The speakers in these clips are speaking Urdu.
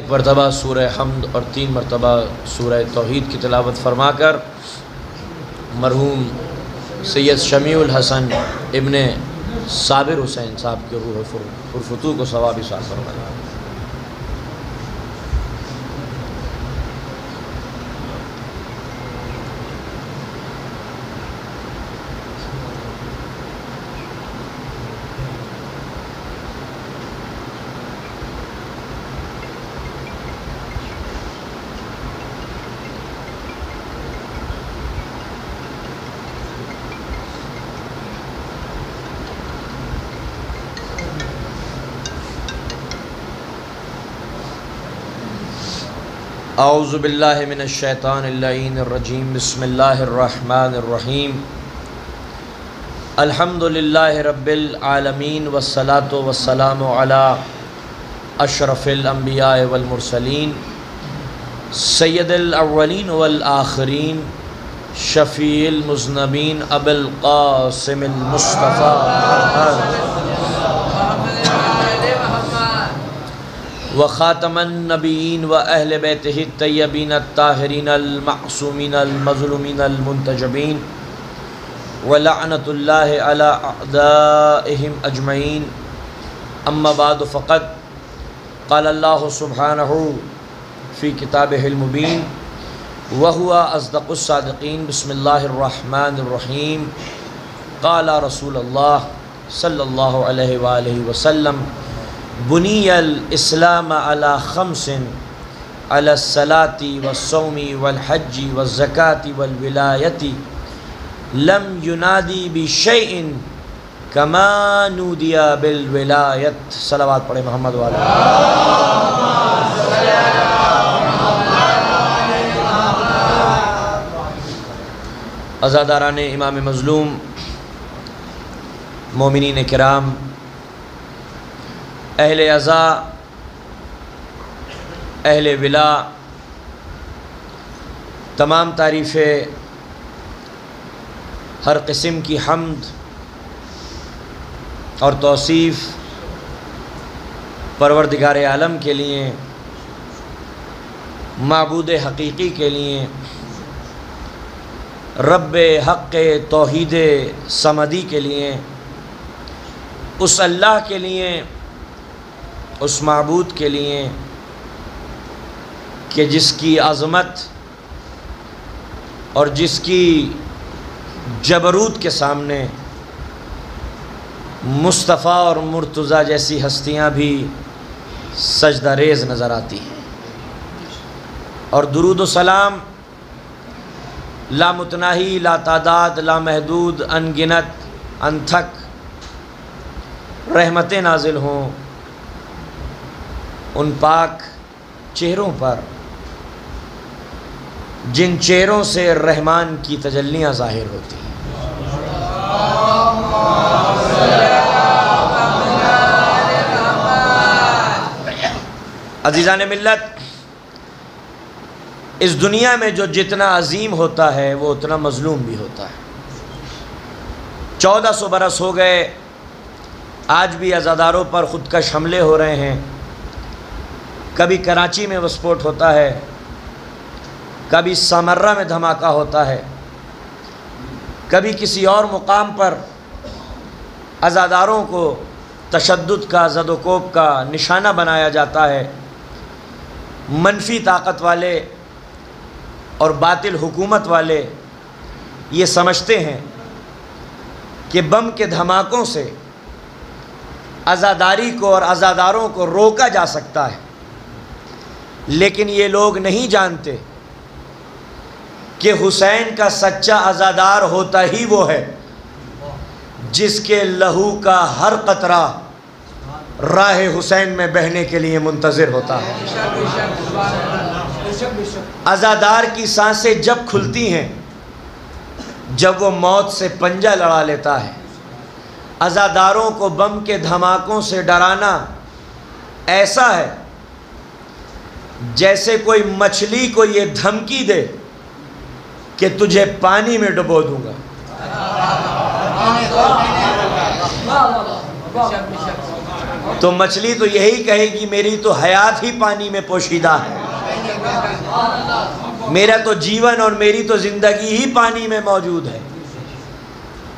مرتبہ سورہ حمد اور 3 مرتبہ سورہ توحید کی تلاوت فرما کر مرحوم سید شمیع الحسن ابن صابر حسین صاحب کے روح پرفتوح کو ثواب عطا فرمائے۔ اعوذ باللہ من الشیطان اللعین الرجیم، بسم اللہ الرحمن الرحیم، الحمد للہ رب العالمین والصلاة والسلام علی اشرف الانبیاء والمرسلین سید الاولین والآخرین شفیع المذنبین ابو القاسم المصطفیٰ وخاتم النبیین و اہل بیتہ الطیبین الطاہرین المعصومین المظلومین المنتجبین ولعنۃ اللہ علی اعدائہم اجمعین، اما بعد فقد قال اللہ سبحانہ فی کتابہ المبین وہو اصدق الصادقین، بسم اللہ الرحمن الرحیم، قال رسول اللہ صلی اللہ علیہ وآلہ وسلم بنی الاسلام علی خمس علی الصلاة والصوم والحج والزکاة والولایت لم ینادی بشیء کما نودی بالولایت۔ صلوات پڑھیں محمد والا۔ عزاداران امام مظلوم، مومنین کرام، اہل عزا، اہل ولا، تمام تعریفیں، ہر قسم کی حمد اور توصیف پروردگار عالم کے لیے، معبود حقیقی کے لیے، رب حق توحید صمدی کے لیے، اس اللہ کے لیے، اس معبود کے لیے کہ جس کی عظمت اور جس کی جبروت کے سامنے مصطفیٰ اور مرتضیٰ جیسی ہستیاں بھی سجدہ ریز نظر آتی ہیں، اور درود و سلام لامتناہی، لا تعداد، لا محدود، انگنت، انتھک رحمتیں نازل ہوں ان پاک چہروں پر جن چہروں سے رحمان کی تجلیاں ظاہر ہوتی ہیں۔ عزیزان ملت، اس دنیا میں جو جتنا عظیم ہوتا ہے وہ اتنا مظلوم بھی ہوتا ہے۔ 1400 برس ہو گئے، آج بھی عزاداروں پر خودکش حملے ہو رہے ہیں۔ کبھی کراچی میں وسفوٹ ہوتا ہے، کبھی سامرہ میں دھماکہ ہوتا ہے، کبھی کسی اور مقام پر عزاداروں کو تشدد کا، زد و کوب کا نشانہ بنایا جاتا ہے۔ منفی طاقت والے اور باطل حکومت والے یہ سمجھتے ہیں کہ بم کے دھماکوں سے عزاداری کو اور عزاداروں کو روکا جا سکتا ہے، لیکن یہ لوگ نہیں جانتے کہ حسین کا سچا عزادار ہوتا ہی وہ ہے جس کے لہو کا ہر قطرہ راہ حسین میں بہنے کے لیے منتظر ہوتا ہے۔ عزادار کی سانسیں جب کھلتی ہیں جب وہ موت سے پنجہ لڑا لیتا ہے۔ عزاداروں کو بم کے دھماکوں سے ڈرانا ایسا ہے جیسے کوئی مچھلی کو یہ دھمکی دے کہ تجھے پانی میں ڈبو دوں گا۔ تو مچھلی تو یہی کہے گی میری تو حیات ہی پانی میں پوشیدہ ہے، میرا تو جیون اور میری تو زندگی ہی پانی میں موجود ہے۔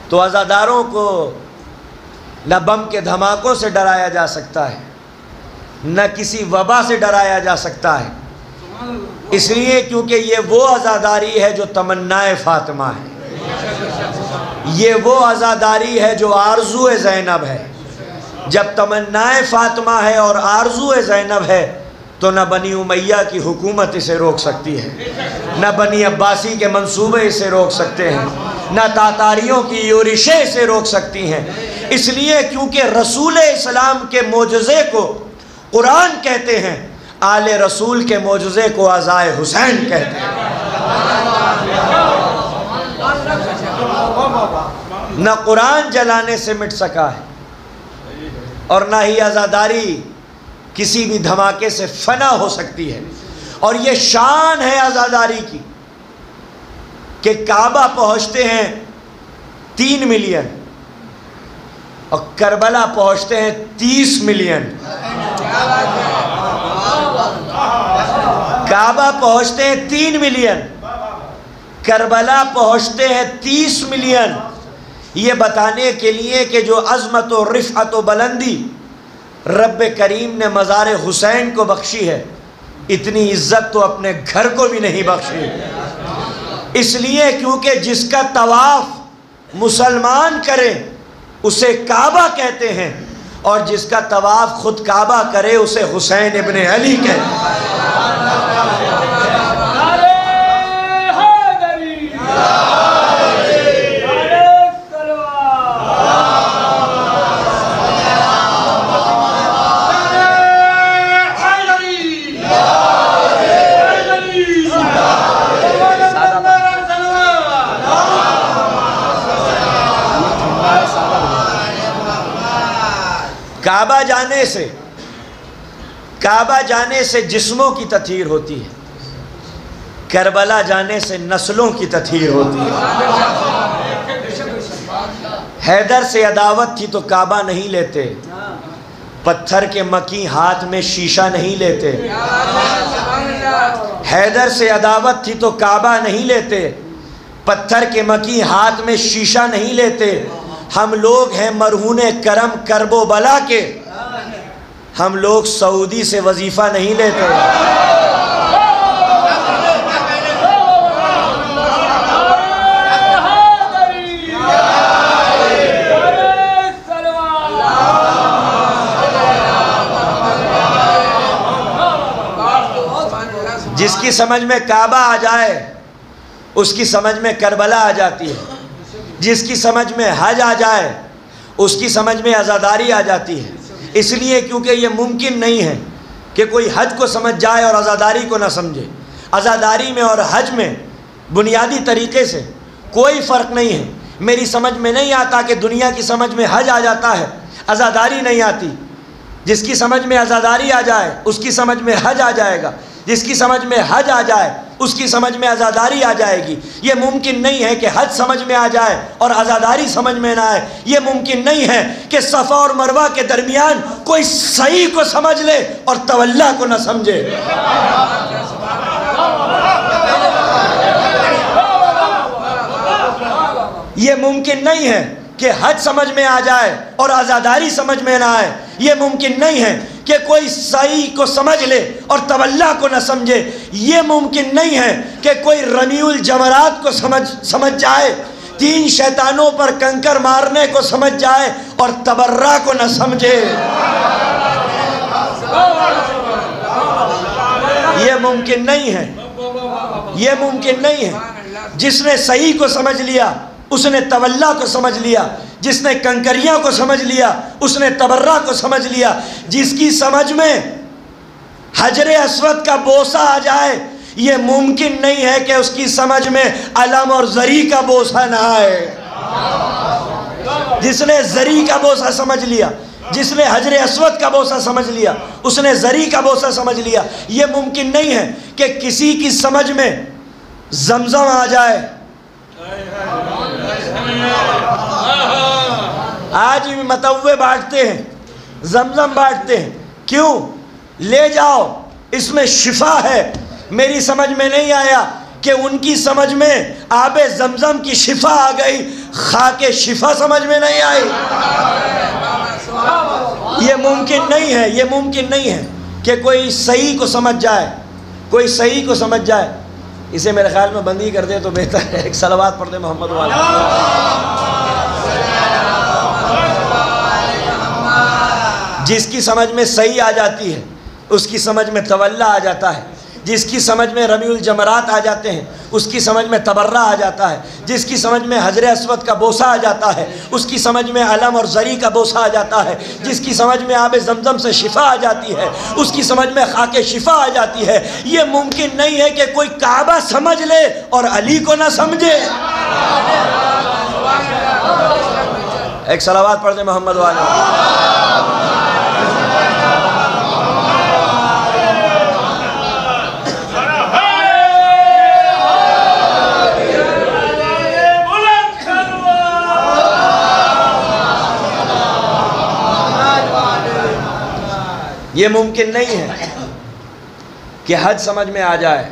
تو عزاداروں کو نہ بم کے دھماکوں سے ڈرایا جا سکتا ہے، نہ کسی وبا سے ڈرایا جا سکتا ہے، اس لیے کیونکہ یہ وہ عزاداری ہے جو تمنائے فاطمہ ہے، یہ وہ عزاداری ہے جو آرزو زینب ہے۔ جب تمنائے فاطمہ ہے اور آرزو زینب ہے تو نہ بنی امیہ کی حکومت اسے روک سکتی ہے، نہ بنی عباسی کے منصوبے اسے روک سکتے ہیں، نہ تاتاریوں کی یورشیں اسے روک سکتی ہیں، اس لیے کیونکہ رسول اسلام کے معجزے کو قرآن کہتے ہیں، آل رسول کے معجزے کو عزائے حسین کہتے ہیں۔ نہ قرآن جلانے سے مٹ سکا ہے اور نہ ہی عزاداری کسی بھی دھماکے سے فنا ہو سکتی ہے۔ اور یہ شان ہے عزاداری کی کہ کعبہ پہنچتے ہیں 3 ملین اور کربلا پہنچتے ہیں 30 ملین۔ کعبہ پہنچتے ہیں 3 ملین، کربلا پہنچتے ہیں 30 ملین، یہ بتانے کے لیے کہ جو عظمت و رفعت و بلندی رب کریم نے مزار حسین کو بخشی ہے، اتنی عزت تو اپنے گھر کو بھی نہیں بخشی، اس لیے کیونکہ جس کا طواف مسلمان کرے اسے کعبہ کہتے ہیں، اور جس کا طواف خود کعبہ کرے اسے حسین ابن علی کہتے ہیں۔ کعبہ جانے سے جسموں کی تطہیر ہوتی ہے، کربلا جانے سے نسلوں کی تطہیر ہوتی ہے۔ حیدر سے عداوت تھی تو کعبہ نہیں لیتے، پتھر کے مکی ہاتھ میں شیشہ نہیں لیتے۔ حیدر سے عداوت تھی تو کعبہ نہیں لیتے، پتھر کے مکی ہاتھ میں شیشہ نہیں لیتے۔ ہم لوگ ہیں مرہون کرم کرب و بلا کے، ہم لوگ سعودی سے وظیفہ نہیں لیتے۔ جس کی سمجھ میں کعبہ آ جائے اس کی سمجھ میں کربلا آ جاتی ہے، جس کی سمجھ میں حج آ جائے اس کی سمجھ میں عزاداری آ جاتی ہے، اس لیے کیونکہ یہ ممکن نہیں ہے کہ کوئی حج کو سمجھ جائے اور عزاداری کو نہ سمجھے۔ عزاداری میں اور حج میں بنیادی طریقے سے کوئی فرق نہیں ہے۔ میری سمجھ میں نہیں آتا کہ دنیا کی سمجھ میں حج آ جاتا ہے، عزاداری نہیں آتی۔ جس کی سمجھ میں عزاداری آ جائے اس کی سمجھ میں حج آ جائے گا، جس کی سمجھ میں حج آ جائے اس کی سمجھ میں عزاداری آ جائے گی۔ یہ ممکن نہیں ہے کہ حج سمجھ میں آ جائے اور عزاداری سمجھ میں نہ آئے۔ یہ ممکن نہیں ہے کہ صفا اور مروہ کے درمیان کوئی صحیح کو سمجھ لے اور تولا کو نہ سمجھے۔ یہ ممکن نہیں ہے کہ حج سمجھ میں آ جائے اور عزاداری سمجھ میں نہ آئے۔ یہ ممکن نہیں ہے کہ کوئی صحیح کو سمجھ لے اور تولا کو نہ سمجھے۔ یہ ممکن نہیں ہے کہ کوئی رمی الجمرات کو سمجھ جائے، 3 شیطانوں پر کنکر مارنے کو سمجھ جائے اور تبرہ کو نہ سمجھے۔ یہ ممکن نہیں ہے، یہ ممکن نہیں ہے۔ جس نے صحیح کو سمجھ لیا اس نے تولا کو سمجھ لیا، جس نے کنکریاں کو سمجھ لیا اس نے تبرہ کو سمجھ لیا۔ جس کی سمجھ میں حجر اسود کا بوسہ آ جائے یہ ممکن نہیں ہے کہ اس کی سمجھ میں علم اور زری کا بوسہ نہ آئے۔ جس نے زری کا بوسہ سمجھ لیا، جس نے حجر اسود کا بوسہ سمجھ لیا اس نے زری کا بوسہ سمجھ لیا۔ یہ ممکن نہیں ہے کہ کسی کی سمجھ میں زمزم آ جائے۔ آج بھی متوے بانٹتے ہیں، زمزم بانٹتے ہیں، کیوں؟ لے جاؤ، اس میں شفا ہے۔ میری سمجھ میں نہیں آیا کہ ان کی سمجھ میں آب زمزم کی شفا آ گئی، خاک شفا سمجھ میں نہیں آئی۔ یہ ممکن نہیں ہے، یہ ممکن نہیں ہے کہ کوئی صحیح کو سمجھ جائے، کوئی صحیح کو سمجھ جائے۔ اسے میرے خیال میں بندی کر دے تو بہتر ہے۔ ایک صلوات پڑھ دے محمد والا۔ جس کی سمجھ میں صحیح آ جاتی ہے اس کی سمجھ میں تولا آ جاتا ہے، جس کی سمجھ میں رمیع الجمرات آ جاتے ہیں اس کی سمجھ میں تبرہ آ جاتا ہے، جس کی سمجھ میں حجر اسود کا بوسہ آ جاتا ہے اس کی سمجھ میں علم اور زری کا بوسہ آ جاتا ہے، جس کی سمجھ میں آب زمزم سے شفا آ جاتی ہے اس کی سمجھ میں خاک شفا آ جاتی ہے۔ یہ ممکن نہیں ہے کہ کوئی کعبہ سمجھ لے اور علی کو نہ سمجھے۔ ایک صلوات پڑھ دیں محمد والا۔ یہ ممکن نہیں ہے کہ حج سمجھ میں آ جائے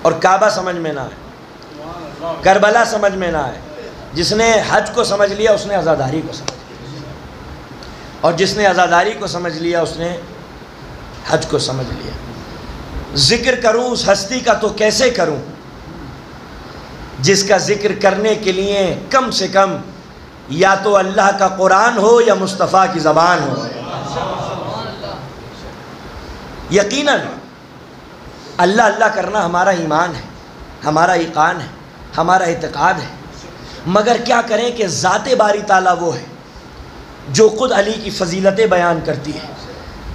اور کعبہ سمجھ میں نہ آئے، کربلا سمجھ میں نہ آئے۔ جس نے حج کو سمجھ لیا اس نے عزاداری کو سمجھ لیا، اور جس نے عزاداری کو سمجھ لیا اس نے حج کو سمجھ لیا۔ ذکر کروں اس ہستی کا تو کیسے کروں جس کا ذکر کرنے کے لیے کم سے کم یا تو اللہ کا قرآن ہو یا مصطفیٰ کی زبان ہو۔ یقیناً اللہ اللہ کرنا ہمارا ایمان ہے، ہمارا ایقان ہے، ہمارا اعتقاد ہے، مگر کیا کریں کہ ذات باری تعالیٰ وہ ہے جو خود علی کی فضیلتیں بیان کرتی ہے۔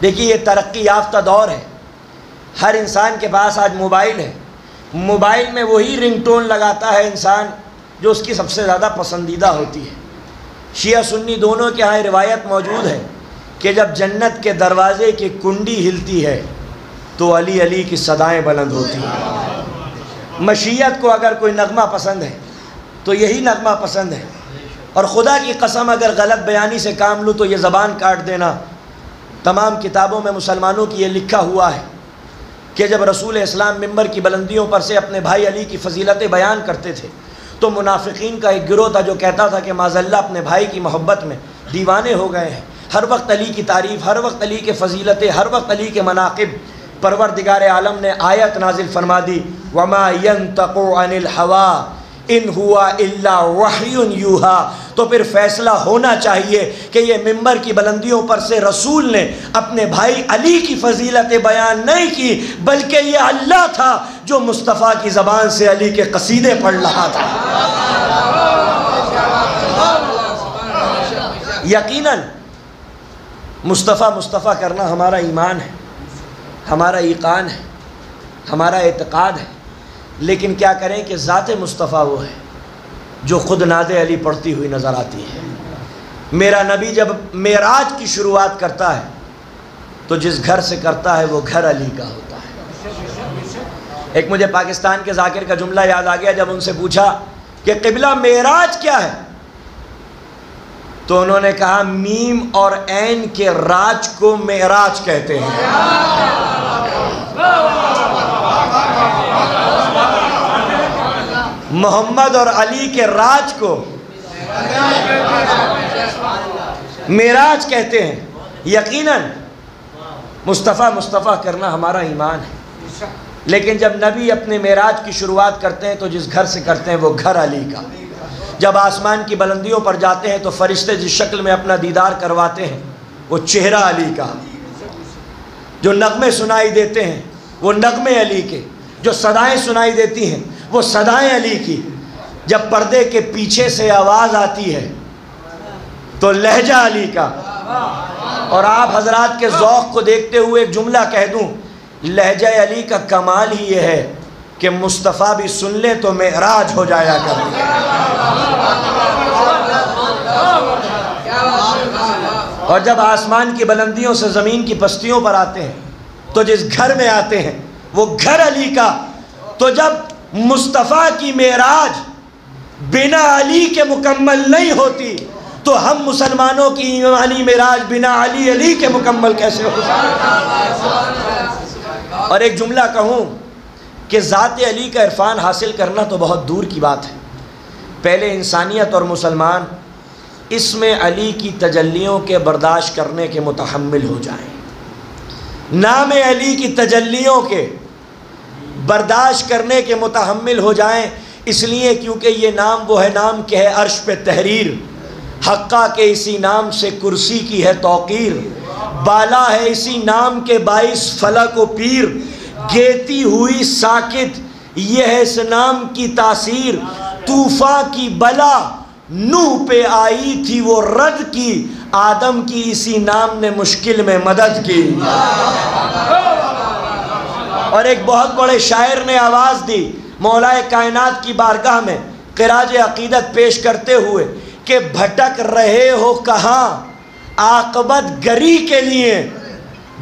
دیکھیے یہ ترقی یافتہ دور ہے، ہر انسان کے پاس آج موبائل ہے، موبائل میں وہی رنگ ٹون لگاتا ہے انسان جو اس کی سب سے زیادہ پسندیدہ ہوتی ہے۔ شیعہ سنی دونوں کے ہاں روایت موجود ہے کہ جب جنت کے دروازے کی کنڈی ہلتی ہے تو علی علی کی صدائیں بلند ہوتی ہیں۔ مشیت کو اگر کوئی نغمہ پسند ہے تو یہی نغمہ پسند ہے، اور خدا کی قسم اگر غلط بیانی سے کام لوں تو یہ زبان کاٹ دینا۔ تمام کتابوں میں مسلمانوں کی یہ لکھا ہوا ہے کہ جب رسول اسلام ممبر کی بلندیوں پر سے اپنے بھائی علی کی فضیلتیں بیان کرتے تھے تو منافقین کا ایک گروہ تھا جو کہتا تھا کہ معاذ اللہ اپنے بھائی کی محبت میں دیوانے ہو گئے ہیں، ہر وقت علی کی تعریف، ہر وقت علی کے فضیلتیں، ہر وقت علی کے مناقب۔ پروردگار عالم نے آیت نازل فرما دی، وَمَا يَنْتَقُ عَنِ الْحَوَىٰ إِنْ هُوَ إِلَّا وَحْيٌ يُوحَىٰ۔ تو پھر فیصلہ ہونا چاہیے کہ یہ ممبر کی بلندیوں پر سے رسول نے اپنے بھائی علی کی فضیلتیں بیان نہیں کی، بلکہ یہ اللہ تھا جو مصطفیٰ کی زبان سے علی کے قصیدے پڑھ رہا تھا۔ یقیناً مصطفیٰ کرنا ہمارا ایمان ہے، ہمارا ایقان ہے، ہمارا اعتقاد ہے، لیکن کیا کریں کہ ذات مصطفیٰ وہ ہے جو خود نعت علی پڑھتی ہوئی نظر آتی ہے۔ میرا نبی جب معراج کی شروعات کرتا ہے تو جس گھر سے کرتا ہے وہ گھر علی کا ہوتا ہے۔ ایک مجھے پاکستان کے ذاکر کا جملہ یاد آ گیا، جب ان سے پوچھا کہ قبلہ معراج کیا ہے تو انہوں نے کہا میم اور عین کے راج کو معراج کہتے ہیں۔ محمد اور علی کے راج کو معراج کہتے ہیں۔ یقیناً مصطفیٰ کرنا ہمارا ایمان ہے، لیکن جب نبی اپنے معراج کی شروعات کرتے ہیں تو جس گھر سے کرتے ہیں وہ گھر علی کا۔ جب آسمان کی بلندیوں پر جاتے ہیں تو فرشتے جس شکل میں اپنا دیدار کرواتے ہیں وہ چہرہ علی کا، جو نغمے سنائی دیتے ہیں وہ نغمے علی کے، جو صدائیں سنائی دیتی ہیں وہ صدائیں علی کی۔ جب پردے کے پیچھے سے آواز آتی ہے تو لہجہ علی کا۔ اور آپ حضرات کے ذوق کو دیکھتے ہوئے ایک جملہ کہہ دوں، لہجہ علی کا کمال ہی یہ ہے کہ مصطفیٰ بھی سن لے تو معراج ہو جایا کرتی ہے۔ اور جب آسمان کی بلندیوں سے زمین کی پستیوں پر آتے ہیں تو جس گھر میں آتے ہیں وہ گھر علی کا۔ تو جب مصطفیٰ کی معراج بنا علی کے مکمل نہیں ہوتی تو ہم مسلمانوں کی ایمانی معراج بنا علی کے مکمل کیسے ہو سکتا؟ اور ایک جملہ کہوں کہ ذات علی کا عرفان حاصل کرنا تو بہت دور کی بات ہے، پہلے انسانیت اور مسلمان اس میں علی کی تجلیوں کے برداشت کرنے کے متحمل ہو جائیں، نام علی کی تجلیوں کے برداشت کرنے کے متحمل ہو جائیں، اس لیے کیونکہ یہ نام وہ ہے نام کہ ہے عرش پہ تحریر، حقہ کے اسی نام سے کرسی کی ہے توقیر، بالا ہے اسی نام کے باعث فلک و پیر، گیتی ہوئی ساکت یہ ہے اس نام کی تاثیر، طوفان کی بلا نوح پہ آئی تھی وہ رد کی، آدم کی اسی نام نے مشکل میں مدد کی۔ اور ایک بہت بڑے شاعر نے آواز دی مولا کائنات کی بارگاہ میں خراج عقیدت پیش کرتے ہوئے کہ بھٹک رہے ہو کہاں عاقبت گری کے لیے،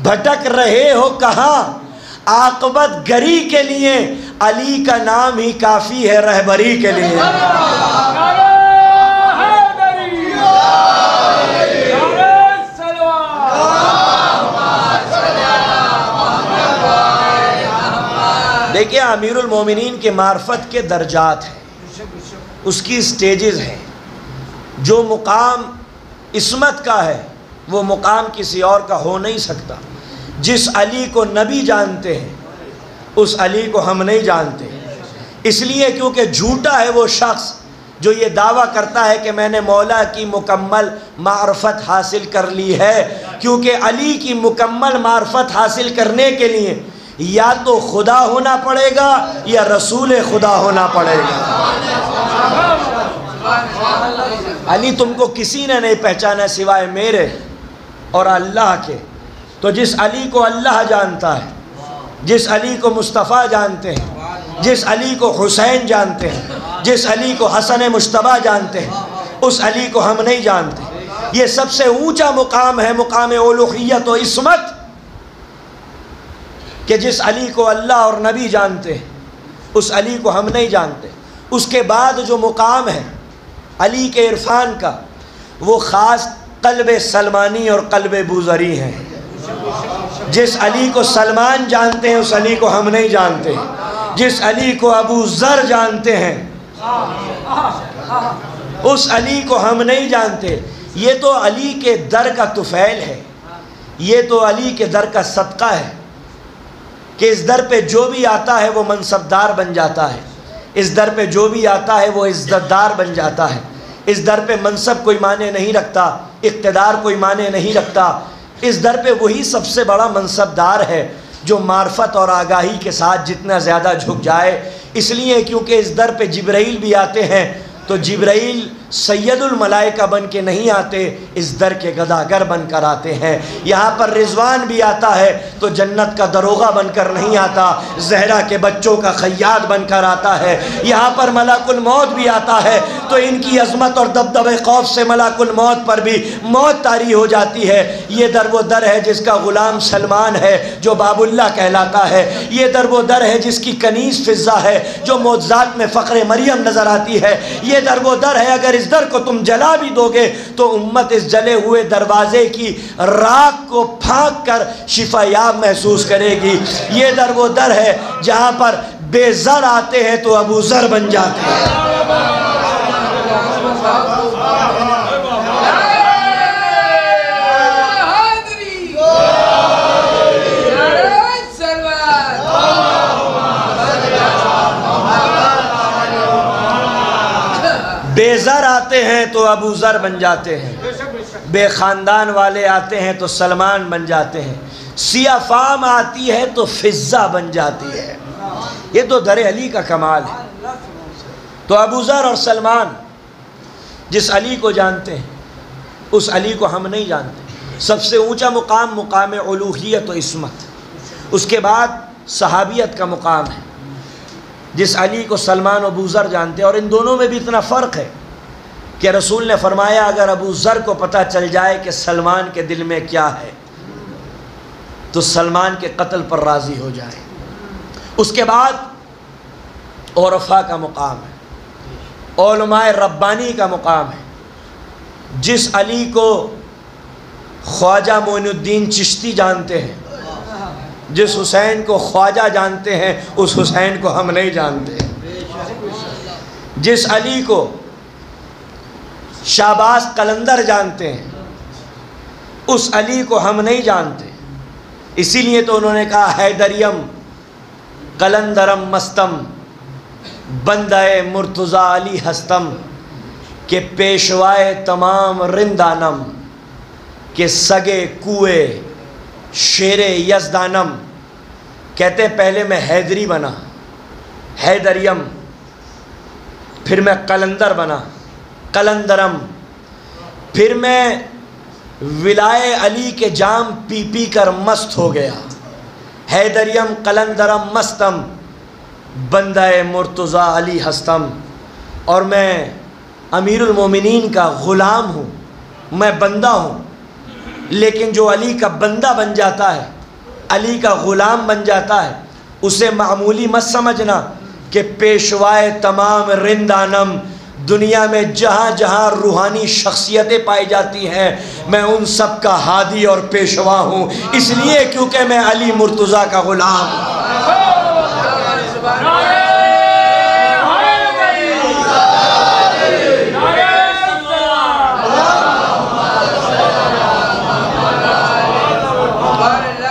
بھٹک رہے ہو کہاں عاقبت گری کے لیے، علی کا نام ہی کافی ہے رہبری کے لیے۔ دیکھیں امیر المومنین کے معرفت کے درجات ہیں، اس کی سٹیجز ہیں، جو مقام عصمت کا ہے وہ مقام کسی اور کا ہو نہیں سکتا۔ جس علی کو نبی جانتے ہیں اس علی کو ہم نہیں جانتے، اس لیے کیونکہ جھوٹا ہے وہ شخص جو یہ دعویٰ کرتا ہے کہ میں نے مولا کی مکمل معرفت حاصل کر لی ہے، کیونکہ علی کی مکمل معرفت حاصل کرنے کے لیے یا تو خدا ہونا پڑے گا یا رسول خدا ہونا پڑے گا۔ علی تم کو کسی نے نہیں پہچانا سوائے میرے اور اللہ کے، تو جس علی کو اللہ جانتا ہے، جس علی کو مصطفیٰ جانتے ہیں، جس علی کو حسین جانتے ہیں، جس علی کو حسن مجتبیٰ جانتے ہیں، اس علی کو ہم نہیں جانتے۔ یہ سب سے اونچا مقام ہے، مقام الوہیت و عصمت، کہ جس علی کو اللہ اور نبی جانتے ہیں اس علی کو ہم نہیں جانتے۔ اس کے بعد جو مقام ہے علی کے عرفان کا، وہ خاص قلب سلمانی اور قلب بوذری ہیں۔ جس علی کو سلمان جانتے ہیں اس علی کو ہم نہیں جانتے، جس علی کو ابو ذر جانتے ہیں اس علی کو ہم نہیں جانتے۔ یہ تو علی کے در کا طفیل ہے، یہ تو علی کے در کا صدقہ ہے کہ اس در پہ جو بھی آتا ہے وہ منصبدار بن جاتا ہے، اس در پہ جو بھی آتا ہے وہ عزتدار بن جاتا ہے۔ اس در پہ منصب کوئی معنی نہیں رکھتا، اقتدار کوئی معنی نہیں رکھتا، اس در پہ وہی سب سے بڑا منصبدار ہے جو معرفت اور آگاہی کے ساتھ جتنا زیادہ جھک جائے۔ اس لیے کیونکہ اس در پہ جبرائیل بھی آتے ہیں تو جبرائیل سید الملائکہ بن کے نہیں آتے، اس در کے گداگر بن کر آتے ہیں۔ یہاں پر رضوان بھی آتا ہے تو جنت کا دروغہ بن کر نہیں آتا، زہرا کے بچوں کا خیاط بن کر آتا ہے۔ یہاں پر ملک الموت بھی آتا ہے تو ان کی عظمت اور دبدبے خوف سے ملک الموت پر بھی موت طاری ہو جاتی ہے۔ یہ در وہ در ہے جس کا غلام سلمان ہے جو باب اللہ کہلاتا ہے، یہ در وہ در ہے جس کی کنیز فضہ ہے جو معجزات میں فخر مریم نظر آتی ہے، یہ در وہ در ہے اگر اس در کو تم جلا بھی دو گے تو امت اس جلے ہوئے دروازے کی راکھ کو پھانک کر شفا یاب محسوس کرے گی۔ یہ در وہ در ہے جہاں پر بے زر آتے ہیں تو ابو ذر بن جاتے ہیں۔ بے زر آتے ہیں تو ابو ذر بن جاتے ہیں، بے خاندان والے آتے ہیں تو سلمان بن جاتے ہیں، سیاہ فام آتی ہے تو فضہ بن جاتی ہے۔ یہ تو در علی کا کمال ہے۔ تو ابو ذر اور سلمان جس علی کو جانتے ہیں اس علی کو ہم نہیں جانتے۔ سب سے اونچا مقام مقام الوہیت و عصمت، اس کے بعد صحابیت کا مقام ہے۔ جس علی کو سلمان و ابو ذر جانتے ہیں، اور ان دونوں میں بھی اتنا فرق ہے کہ رسول نے فرمایا اگر ابو ذر کو پتہ چل جائے کہ سلمان کے دل میں کیا ہے تو سلمان کے قتل پر راضی ہو جائے۔ اس کے بعد عرفاء کا مقام ہے، علماء ربانی کا مقام ہے، جس علی کو خواجہ معین الدین چشتی جانتے ہیں، جس حسین کو خواجہ جانتے ہیں، اس حسین کو ہم نہیں جانتے۔ جس علی کو شہباز قلندر جانتے ہیں، اس علی کو ہم نہیں جانتے۔ اسی لیے تو انہوں نے کہا حیدریم قلندرم مستم بندہ مرتضیٰ علی ہستم، کہ پیشوائے تمام رندانم، کہ سگے کوئے شیر یزدانم۔ کہتے پہلے میں حیدری بنا، حیدریم، پھر میں قلندر بنا، قلندرم، پھر میں ولائے علی کے جام پی پی کر مست ہو گیا، حیدریم قلندرم مستم بندہ مرتضیٰ علی ہستم۔ اور میں امیر المومنین کا غلام ہوں، میں بندہ ہوں، لیکن جو علی کا بندہ بن جاتا ہے، علی کا غلام بن جاتا ہے، اسے معمولی مت سمجھنا کہ پیشوائے تمام رندانم۔ دنیا میں جہاں جہاں روحانی شخصیتیں پائی جاتی ہیں، میں ان سب کا ہادی اور پیشوا ہوں، اس لیے کیونکہ میں علی مرتضیٰ کا غلام ہوں۔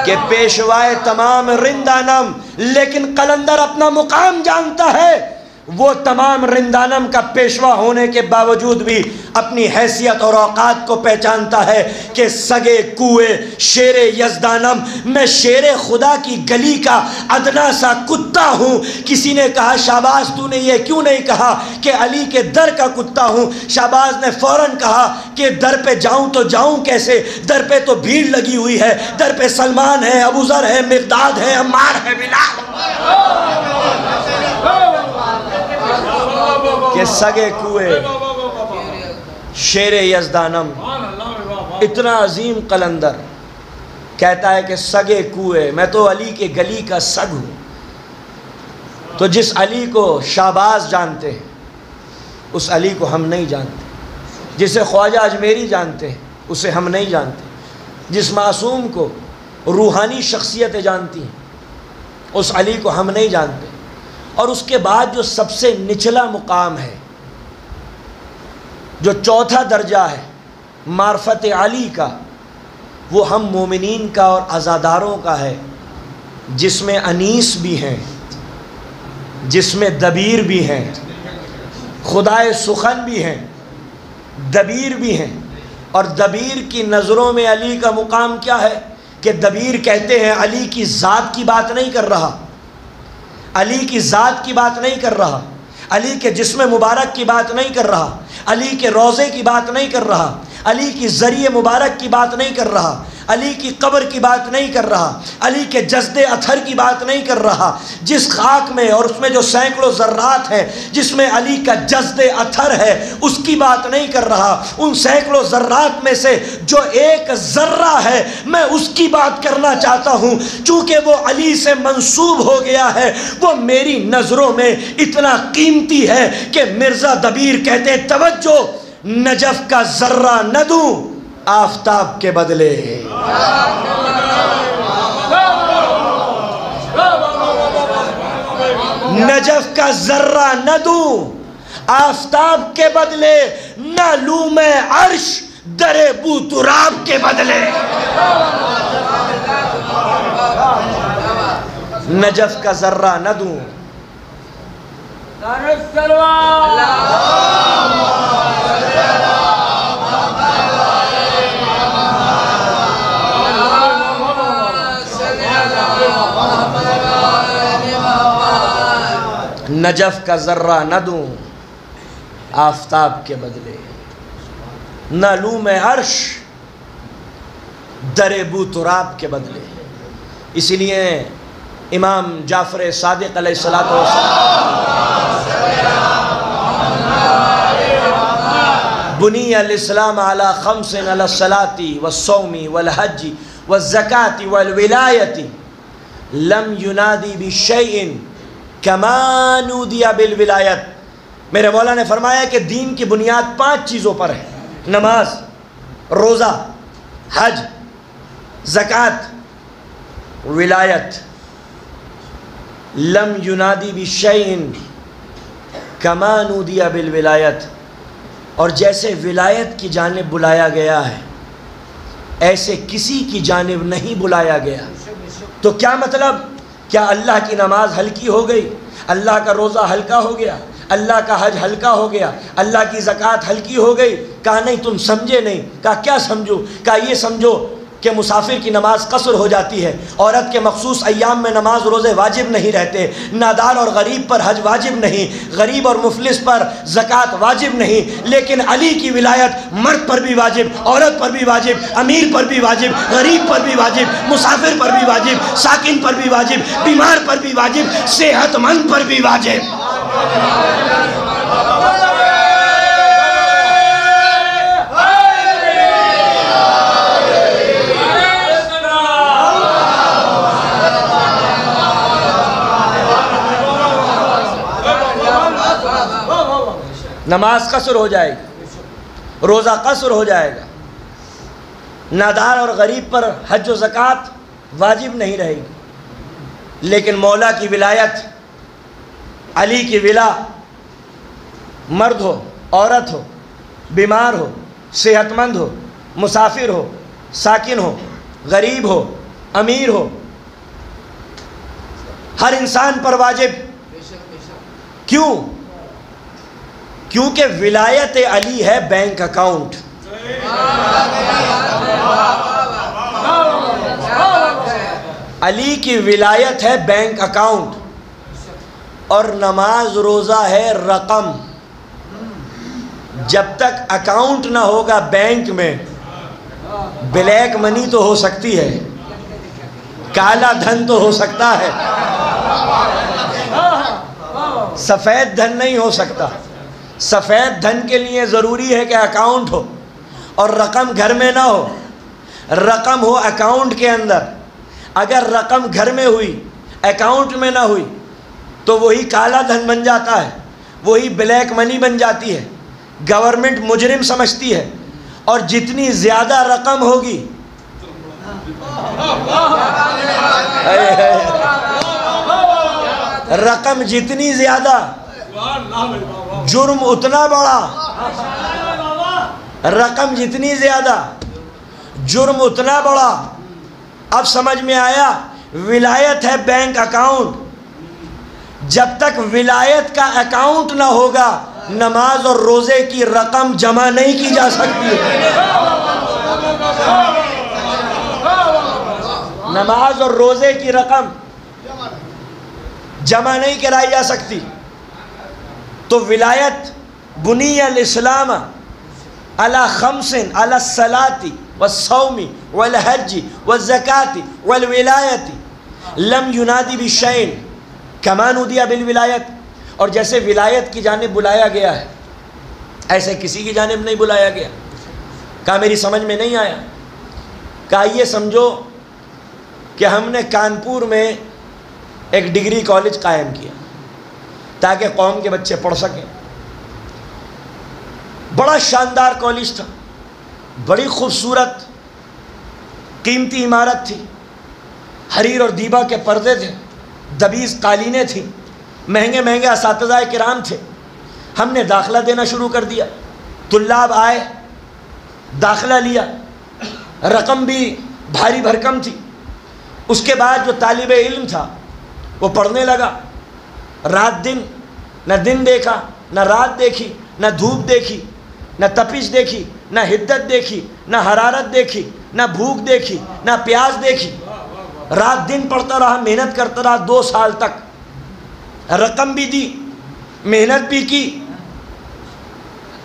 کہ پیشوائے تمام رندانم، لیکن قلندر اپنا مقام جانتا ہے، وہ تمام رندانم کا پیشوا ہونے کے باوجود بھی اپنی حیثیت اور اوقات کو پہچانتا ہے کہ سگے کوئے شیر یزدانم، میں شیر خدا کی گلی کا ادنا سا کتا ہوں۔ کسی نے کہا شہباز تو نے یہ کیوں نہیں کہا کہ علی کے در کا کتا ہوں؟ شہباز نے فوراً کہا کہ در پہ جاؤں تو جاؤں کیسے، در پہ تو بھیڑ لگی ہوئی ہے، در پہ سلمان ہے، ابو ذر ہے، مقداد ہے، عمار ہے، بلال، کہ سگے کوئے شیر یزدانم۔ اتنا عظیم قلندر کہتا ہے کہ سگے کوئے، میں تو علی کے گلی کا سگ ہوں۔ تو جس علی کو شہباز جانتے ہیں، اس علی کو ہم نہیں جانتے۔ جسے خواجہ اجمیری جانتے ہیں، اسے ہم نہیں جانتے۔ جس معصوم کو روحانی شخصیتیں جانتی ہیں، اس علی کو ہم نہیں جانتے۔ اور اس کے بعد جو سب سے نچلا مقام ہے، جو چوتھا درجہ ہے معرفت علی کا، وہ ہم مومنین کا اور عزاداروں کا ہے، جس میں انیس بھی ہیں، جس میں دبیر بھی ہیں، خدائے سخن بھی ہیں، دبیر بھی ہیں۔ اور دبیر کی نظروں میں علی کا مقام کیا ہے کہ دبیر کہتے ہیں علی کی ذات کی بات نہیں کر رہا، علی کی ذات کی بات نہیں کر رہا، علی کے جسم مبارک کی بات نہیں کر رہا، علی کے روضے کی بات نہیں کر رہا، علی کی ذریعہ مبارک کی بات نہیں کر رہا، علی کی قبر کی بات نہیں کر رہا، علی کے جسد اطہر کی بات نہیں کر رہا۔ جس خاک میں اور اس میں جو سینکڑوں ذرات ہیں، جس میں علی کا جسد اطہر ہے، اس کی بات نہیں کر رہا۔ ان سینکڑوں ذرات میں سے جو ایک ذرہ ہے، میں اس کی بات کرنا چاہتا ہوں، چونکہ وہ علی سے منسوب ہو گیا ہے، وہ میری نظروں میں اتنا قیمتی ہے کہ مرزا دبیر کہتے ہیں توجہ، نجف کا ذرہ نہ دوں آفتاب کے بدلے، نجف کا ذرہ نہ دوں آفتاب کے بدلے، نہ لوں میں عرش در بو تراب کے بدلے۔ نجف کا ذرہ نہ دوں، نجف کا ذرہ نہ دوں آفتاب کے بدلے، نہ لوں میں عرش در بو تراب کے بدلے۔ اسی لیے امام جعفر صادق علیہ الصلوۃ بنی الاسلام علی خمس علی الصلاۃ والصوم والحج والزکاۃ والولایۃ لم ینادی بشیء کما نودی بالولایت۔ میرے مولا نے فرمایا کہ دین کی بنیاد 5 چیزوں پر ہے، نماز، روزہ، حج، زکوٰۃ، ولایت. لم ینادی بشیء کما نودی بالولایت. اور جیسے ولایت کی جانب بلایا گیا ہے ایسے کسی کی جانب نہیں بلایا گیا. تو کیا مطلب؟ کیا اللہ کی نماز ہلکی ہو گئی؟ اللہ کا روزہ ہلکا ہو گیا؟ اللہ کا حج ہلکا ہو گیا؟ اللہ کی زکوٰۃ ہلکی ہو گئی؟ کہا نہیں، تم سمجھے نہیں. کہا کیا سمجھو؟ کہا یہ سمجھو کہ مسافر کی نماز قصر ہو جاتی ہے، عورت کے مخصوص ایام میں نماز روزے واجب نہیں رہتے، نادار اور غریب پر حج واجب نہیں، غریب اور مفلس پر زکوٰۃ واجب نہیں، لیکن علی کی ولایت مرد پر بھی واجب، عورت پر بھی واجب، امیر پر بھی واجب، غریب پر بھی واجب، مسافر پر بھی واجب، ساکن پر بھی واجب، بیمار پر بھی واجب، صحت مند پر بھی واجب. نماز قصر ہو جائے گی، روزہ قصر ہو جائے گا، نادار اور غریب پر حج و زکوٰۃ واجب نہیں رہے گی. لیکن مولا کی ولایت، علی کی ولا، مرد ہو، عورت ہو، بیمار ہو، صحت مند ہو، مسافر ہو، ساکن ہو، غریب ہو، امیر ہو، ہر انسان پر واجب. کیوں؟ کیونکہ ولایت علی ہے بینک اکاؤنٹ. علی کی ولایت ہے بینک اکاؤنٹ، اور نماز روزہ ہے رقم. جب تک اکاؤنٹ نہ ہوگا بینک میں، بلیک منی تو ہو سکتی ہے، کالا دھن تو ہو سکتا ہے، سفید دھن نہیں ہو سکتا. سفید دھن کے لیے ضروری ہے کہ اکاؤنٹ ہو، اور رقم گھر میں نہ ہو، رقم ہو اکاؤنٹ کے اندر. اگر رقم گھر میں ہوئی، اکاؤنٹ میں نہ ہوئی، تو وہی کالا دھن بن جاتا ہے، وہی بلیک منی بن جاتی ہے. گورنمنٹ مجرم سمجھتی ہے، اور جتنی زیادہ رقم ہوگی، رقم جتنی زیادہ جرم اتنا بڑا، رقم جتنی زیادہ جرم اتنا بڑا. اب سمجھ میں آیا؟ ولایت ہے بینک اکاؤنٹ. جب تک ولایت کا اکاؤنٹ نہ ہوگا، نماز اور روزے کی رقم جمع نہیں کی جا سکتی. نماز اور روزے کی رقم جمع نہیں کرائی جا سکتی. تو ولایت بنی الاسلام علی خمس، علی الصلاۃ والصوم والحج والزکاۃ والولایت لم ینادی بشیء کما نودی بالولایت. اور جیسے ولایت کی جانب بلایا گیا ہے ایسے کسی کی جانب نہیں بلایا گیا. کہا میری سمجھ میں نہیں آیا. کہا یہ سمجھو کہ ہم نے کانپور میں ایک ڈگری کالج قائم کیا تاکہ قوم کے بچے پڑھ سکیں. بڑا شاندار کالج تھا، بڑی خوبصورت قیمتی عمارت تھی، حریر اور دیبا کے پردے تھے، دبیز قالینیں تھیں، مہنگے مہنگے اساتذہ کرام تھے. ہم نے داخلہ دینا شروع کر دیا. طلاب آئے، داخلہ لیا، رقم بھی بھاری بھرکم تھی. اس کے بعد جو طالب علم تھا وہ پڑھنے لگا. رات دن، نہ دن دیکھا، نہ رات دیکھی، نہ دھوپ دیکھی، نہ تپش دیکھی، نہ حدت دیکھی، نہ حرارت دیکھی، نہ بھوک دیکھی، نہ پیاس دیکھی. رات دن پڑھتا رہا، محنت کرتا رہا 2 سال تک. رقم بھی دی، محنت بھی کی.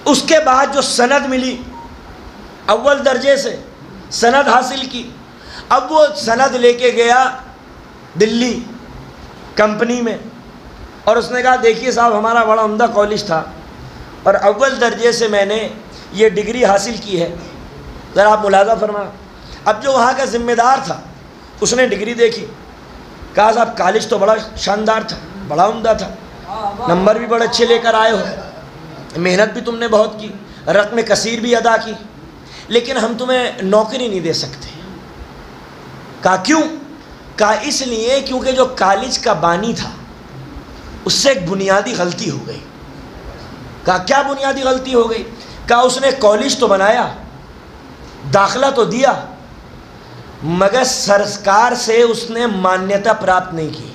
اس کے بعد جو سند ملی، اول درجے سے سند حاصل کی. اب وہ سند لے کے گیا دلی کمپنی میں، اور اس نے کہا دیکھیے صاحب ہمارا بڑا عمدہ کالج تھا اور اول درجے سے میں نے یہ ڈگری حاصل کی ہے، ذرا آپ ملاحظہ فرمائیں. اب جو وہاں کا ذمہ دار تھا اس نے ڈگری دیکھی، کہا صاحب کالج تو بڑا شاندار تھا، بڑا عمدہ تھا، نمبر بھی بڑے اچھے لے کر آئے ہو، محنت بھی تم نے بہت کی، رقم کثیر بھی ادا کی، لیکن ہم تمہیں نوکری نہیں دے سکتے۔ کہا کیوں؟ کہا اس لیے کیونکہ جو کالج کا بانی تھا اس سے ایک بنیادی غلطی ہو گئی۔ کہا کیا بنیادی غلطی ہو گئی؟ کہا اس نے کالج تو بنایا، داخلہ تو دیا، مگر سرکار سے اس نے مانیتا پراپت نہیں کی،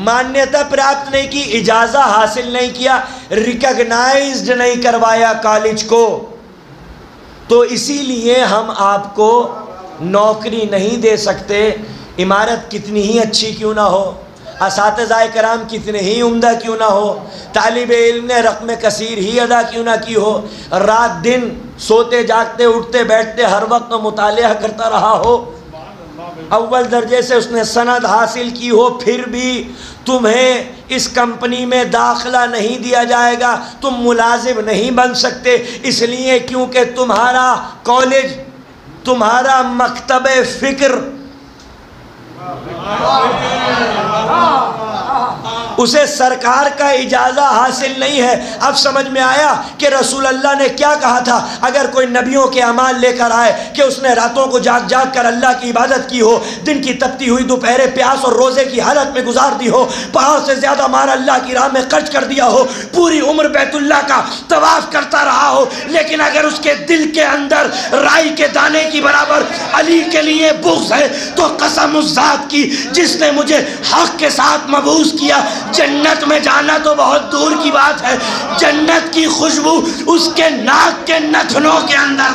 مانیتا پراپت نہیں کی، اجازہ حاصل نہیں کیا، ریکگنائزڈ نہیں کروایا کالج کو، تو اسی لیے ہم آپ کو نوکری نہیں دے سکتے۔ عمارت کتنی ہی اچھی کیوں نہ ہو، اساتذہ کرام کتنے ہی عمدہ کیوں نہ ہو، طالب علم نے رقم کثیر ہی ادا کیوں نہ کی ہو، رات دن سوتے جاگتے اٹھتے بیٹھتے ہر وقت مطالعہ کرتا رہا ہو، اول درجے سے اس نے سند حاصل کی ہو، پھر بھی تمہیں اس کمپنی میں داخلہ نہیں دیا جائے گا، تم ملازم نہیں بن سکتے، اس لیے کیونکہ تمہارا کالج، تمہارا مکتب فکر اسے سرکار کا اجازہ حاصل نہیں ہے۔ اب سمجھ میں آیا کہ رسول اللہ نے کیا کہا تھا، اگر کوئی نبیوں کے اعمال لے کر آئے کہ اس نے راتوں کو جاگ جاگ کر اللہ کی عبادت کی ہو، دن کی تپتی ہوئی دوپہریں پیاس اور روزے کی حالت میں گزار دی ہو، پہاڑ سے زیادہ مال اللہ کی راہ میں خرچ کر دیا ہو، پوری عمر بیت اللہ کا طواف کرتا رہا ہو، لیکن اگر اس کے دل کے اندر رائی کے دانے کی برابر علی کے لیے بغض ہے، تو قسم اس ذات کی جس نے مجھے حق کے ساتھ مبعوث کیا، جنت میں جانا تو بہت دور کی بات ہے، جنت کی خوشبو اس کے ناک کے نتنوں کے اندر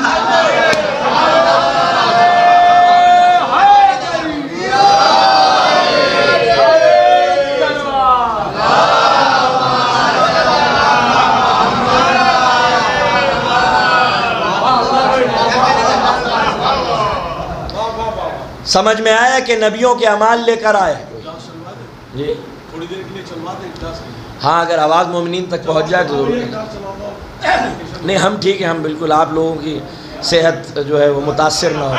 سمجھ میں آیا کہ نبیوں کے اعمال لے کر آئے۔ جی تھوڑی دیر کے لیے چلوا دیں، ہاں اگر آواز مومنین تک پہنچ جائے تو ضرور نہیں، ہم ٹھیک ہیں، ہم بالکل آپ لوگوں کی صحت جو ہے وہ متاثر نہ ہو۔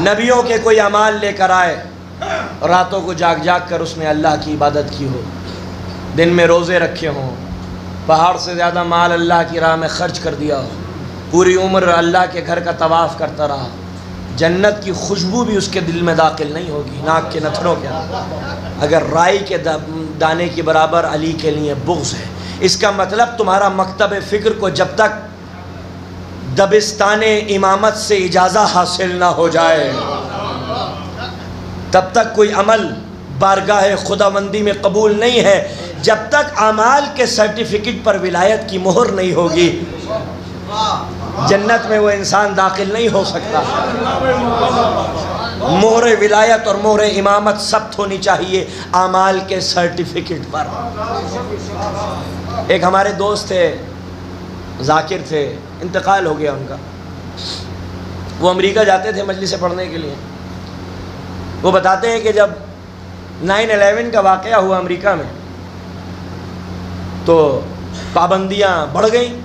نبیوں کے کوئی اعمال لے کر آئے، راتوں کو جاگ جاگ کر اس نے اللہ کی عبادت کی ہو، دن میں روزے رکھے ہوں، پہاڑ سے زیادہ مال اللہ کی راہ میں خرچ کر دیا ہو، پوری عمر اللہ کے گھر کا طواف کرتا رہا، جنت کی خوشبو بھی اس کے دل میں داخل نہیں ہوگی، ناک کے نتنوں کے اندر، اگر رائی کے دانے کی برابر علی کے لیے بغض ہے۔ اس کا مطلب تمہارا مکتب فکر کو جب تک دبستان امامت سے اجازہ حاصل نہ ہو جائے تب تک کوئی عمل بارگاہ خداوندی میں قبول نہیں ہے، جب تک اعمال کے سرٹیفکیٹ پر ولایت کی مہر نہیں ہوگی جنت میں وہ انسان داخل نہیں ہو سکتا۔ مہر ولایت اور مہر امامت ثبت ہونی چاہیے اعمال کے سرٹیفکیٹ پر۔ ایک ہمارے دوست تھے، ذاکر تھے، انتقال ہو گیا ان کا، وہ امریکہ جاتے تھے مجلس پڑھنے کے لیے۔ وہ بتاتے ہیں کہ جب 9/11 کا واقعہ ہوا امریکہ میں تو پابندیاں بڑھ گئیں،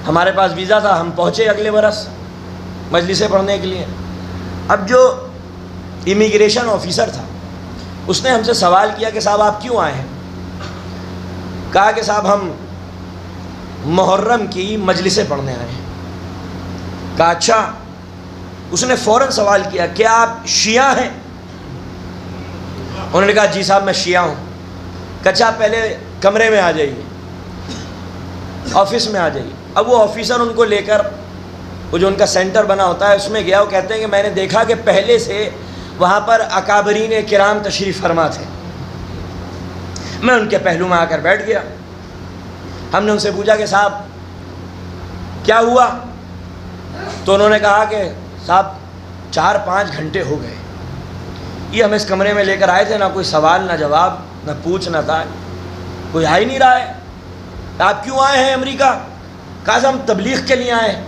ہمارے پاس ویزا تھا، ہم پہنچے اگلے برس مجلسیں پڑھنے کے لیے۔ اب جو امیگریشن آفیسر تھا اس نے ہم سے سوال کیا کہ صاحب آپ کیوں آئے ہیں؟ کہا کہ صاحب ہم محرم کی مجلسیں پڑھنے آئے ہیں۔ کہا اچھا۔ اس نے فوراً سوال کیا کیا آپ شیعہ ہیں؟ انہوں نے کہا جی صاحب میں شیعہ ہوں۔ کہا اچھا پہلے کمرے میں آ جائیے، آفس میں آ جائیے۔ اب وہ آفیسر ان کو لے کر وہ جو ان کا سینٹر بنا ہوتا ہے اس میں گیا، وہ کہتے ہیں کہ میں نے دیکھا کہ پہلے سے وہاں پر اکابرین کرام تشریف فرما تھے، میں ان کے پہلو میں آ کر بیٹھ گیا۔ ہم نے ان سے پوچھا کہ صاحب کیا ہوا؟ تو انہوں نے کہا کہ صاحب 4-5 گھنٹے ہو گئے، یہ ہم اس کمرے میں لے کر آئے تھے، نہ کوئی سوال نہ جواب نہ پوچھ نہ تھا، کوئی آ ہی نہیں رہا ہے۔ آپ کیوں آئے ہیں امریکہ؟ کہا صاحب ہم تبلیغ کے لیے آئے ہیں۔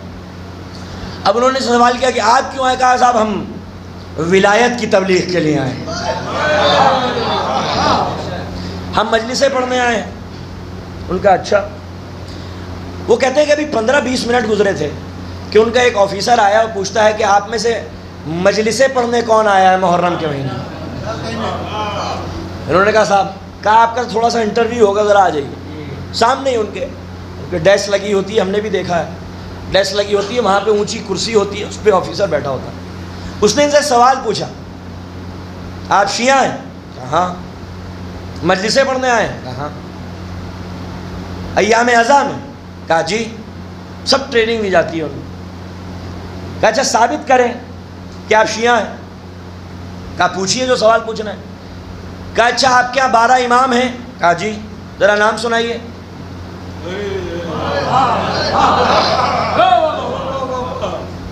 اب انہوں نے سوال کیا کہ آپ کیوں آئے؟ کہا صاحب ہم ولایت کی تبلیغ کے لیے آئے ہیں، ہم مجلسیں پڑھنے آئے ہیں۔ ان کا اچھا۔ وہ کہتے ہیں کہ ابھی 15-20 منٹ گزرے تھے کہ ان کا ایک آفیسر آیا اور پوچھتا ہے کہ آپ میں سے مجلسیں پڑھنے کون آیا ہے محرم کے مہینے؟ انہوں نے کہا صاحب کہا آپ کا تھوڑا سا انٹرویو ہوگا، ذرا آ جائیے۔ سامنے ہی ان کے ڈیسک لگی ہوتی ہے، ہم نے بھی دیکھا ہے ڈیسک لگی ہوتی ہے، وہاں پہ اونچی کرسی ہوتی ہے، اس پہ آفیسر بیٹھا ہوتا ہے۔ اس نے ان سے سوال پوچھا، آپ شیعہ ہیں؟ کہا ہاں۔ مجلسیں پڑھنے آئے ہیں؟ کہا ہاں۔ ایام ازاں میں؟ کہا جی، سب ٹریننگ دی جاتی ہے ان کو۔ کہا اچھا ثابت کریں کہ آپ شیعہ ہیں؟ کہا پوچھئے جو سوال پوچھنا ہے۔ کہا اچھا آپ کیا 12 امام ہیں؟ کہا جی، ذرا نام سنائیے۔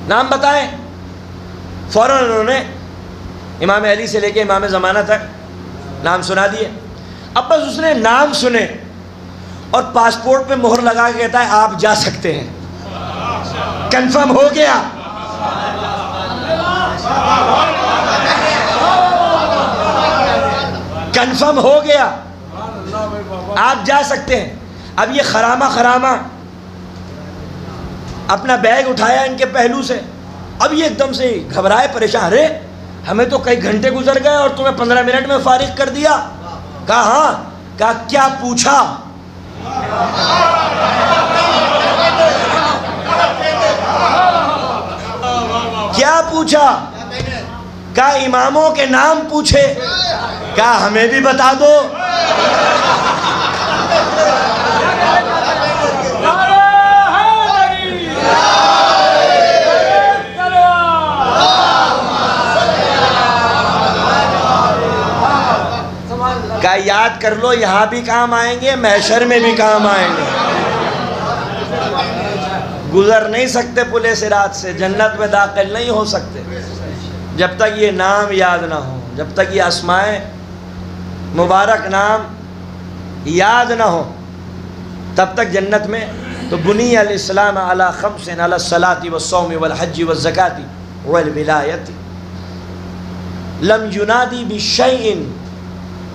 نام بتائیں۔ فوراً انہوں نے امام علی سے لے کے امام زمانہ تک نام سنا دیے۔ اب بس اس نے نام سنے اور پاسپورٹ پہ مہر لگا کے کہتا ہے آپ جا سکتے ہیں۔ کنفرم ہو گیا، کنفرم ہو گیا، آپ جا سکتے ہیں۔ اب یہ خرامہ اپنا بیگ اٹھایا ان کے پہلو سے، اب یہ ایک دم سے گھبرائے پریشان، ارے ہمیں تو کئی گھنٹے گزر گئے اور تمہیں 15 منٹ میں فارغ کر دیا۔ کہا ہاں۔ کہا کیا پوچھا؟ کیا پوچھا؟ کہا اماموں کے نام پوچھے۔ کہا ہمیں بھی بتا دو۔ کہا یاد کر لو، یہاں بھی کام آئیں گے، محشر میں بھی کام آئیں گے۔ گزر نہیں سکتے پلِ صراط سے، جنت میں داخل نہیں ہو سکتے جب تک یہ نام یاد نہ ہو، جب تک یہ اسماء مبارک نام یاد نہ ہو، تب تک جنت میں۔ تو بنی الاسلام علی خمس، علی الصلاۃ والصوم والحج والزکاۃ والولایۃ، لم ینادی بشیء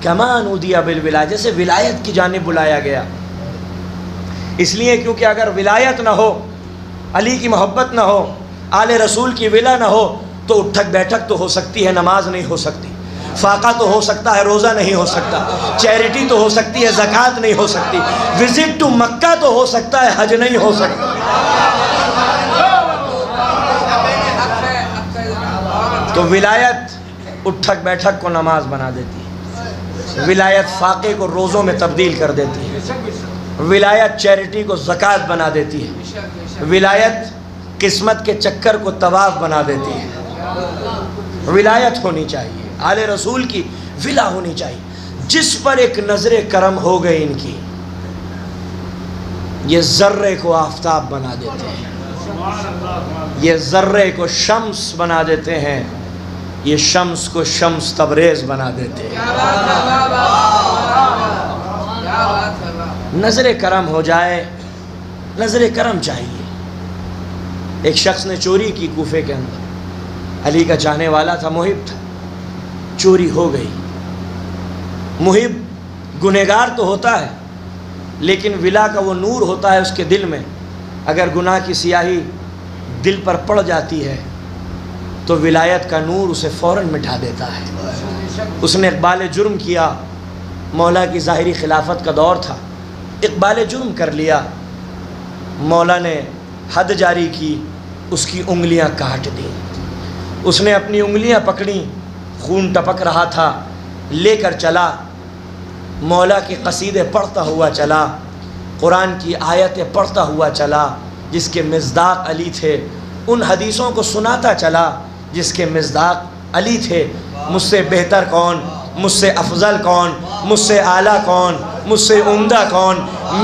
کما نودی بالولایۃ، جیسے ولایت کی جانب بلایا گیا۔ اس لیے کیونکہ اگر ولایت نہ ہو، علی کی محبت نہ ہو، آل رسول کی ولا نہ ہو، تو اٹھک بیٹھک تو ہو سکتی ہے، نماز نہیں ہو سکتی، فاقہ تو ہو سکتا ہے، روزہ نہیں ہو سکتا، چیریٹی تو ہو سکتی ہے، زکوٰۃ نہیں ہو سکتی، وزٹ ٹو مکہ تو ہو سکتا ہے، حج نہیں ہو سکتا۔ تو ولایت اٹھک بیٹھک کو نماز بنا دیتی ہے، ولایت فاقے کو روزوں میں تبدیل کر دیتی ہے، ولایت چیریٹی کو زکوٰۃ بنا دیتی ہے، ولایت قسمت کے چکر کو طواف بنا دیتی ہے۔ ولایت ہونی چاہیے، آل رسول کی ولا ہونی چاہیے۔ جس پر ایک نظر کرم ہو گئی ان کی، یہ ذرے کو آفتاب بنا دیتے ہیں، یہ ذرے کو شمس بنا دیتے ہیں، یہ شمس کو شمس تبریز بنا دیتے ہیں۔ نظر کرم ہو جائے، نظر کرم چاہیے۔ ایک شخص نے چوری کی کوفے کے اندر، علی کا چاہنے والا تھا، محب تھا، چوری ہو گئی۔ محب گنہگار تو ہوتا ہے، لیکن ولا کا وہ نور ہوتا ہے اس کے دل میں، اگر گناہ کی سیاہی دل پر پڑ جاتی ہے تو ولایت کا نور اسے فوراً مٹا دیتا ہے۔ اس نے اقبال جرم کیا، مولا کی ظاہری خلافت کا دور تھا، اقبال جرم کر لیا، مولا نے حد جاری کی، اس کی انگلیاں کاٹ دیں۔ اس نے اپنی انگلیاں پکڑیں، خون ٹپک رہا تھا، لے کر چلا، مولا کے قصیدے پڑھتا ہوا چلا، قرآن کی آیتیں پڑھتا ہوا چلا، جس کے مصداق علی تھے، ان حدیثوں کو سناتا چلا جس کے مصداق علی تھے۔ مجھ سے بہتر کون، مجھ سے افضل کون، مجھ سے اعلیٰ کون، مجھ سے عمدہ کون؟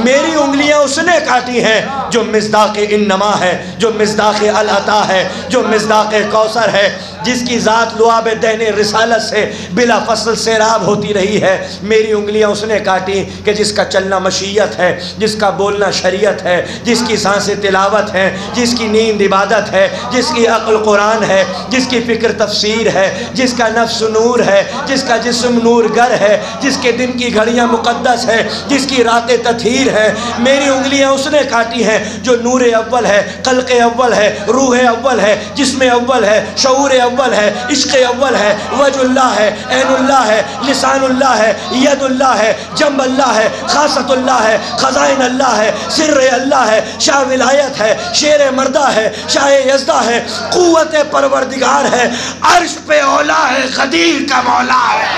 میری انگلیاں اس نے کاٹی ہیں جو مصداق انما ہے، جو مصداق العطا ہے، جو مصداق کوثر ہے، جس کی ذات لعاب دین رسالت سے بلا فصل سیراب ہوتی رہی ہے، میری انگلیاں اس نے کاٹی کہ جس کا چلنا مشیت ہے، جس کا بولنا شریعت ہے، جس کی سانسیں تلاوت ہے، جس کی نیند عبادت ہے، جس کی عقل قرآن ہے، جس کی فکر تفسیر ہے، جس کا نفس نور ہے، جس کا جسم نور گر ہے، جس کے دن کی گھڑیاں مقدس ہے، جس کی راتیں تطہیر ہے۔ میری انگلیاں اس نے کاٹی ہیں جو نور اول ہے، خلق اول ہے، روح اول ہے، جسم اول ہے، شعور اول ہے، عشق اول ہے، وجہ اللہ ہے، عین اللہ ہے، لسان اللہ ہے، ید اللہ ہے، جنب اللہ ہے، خاصت اللہ ہے، خزائن اللہ ہے، سر اللہ ہے، شاہ ولایت ہے، شیر مردہ ہے، شاہ یزدہ ہے، قوت پروردگار ہے، عرش پہ اولا ہے، قدیر کا مولا ہے۔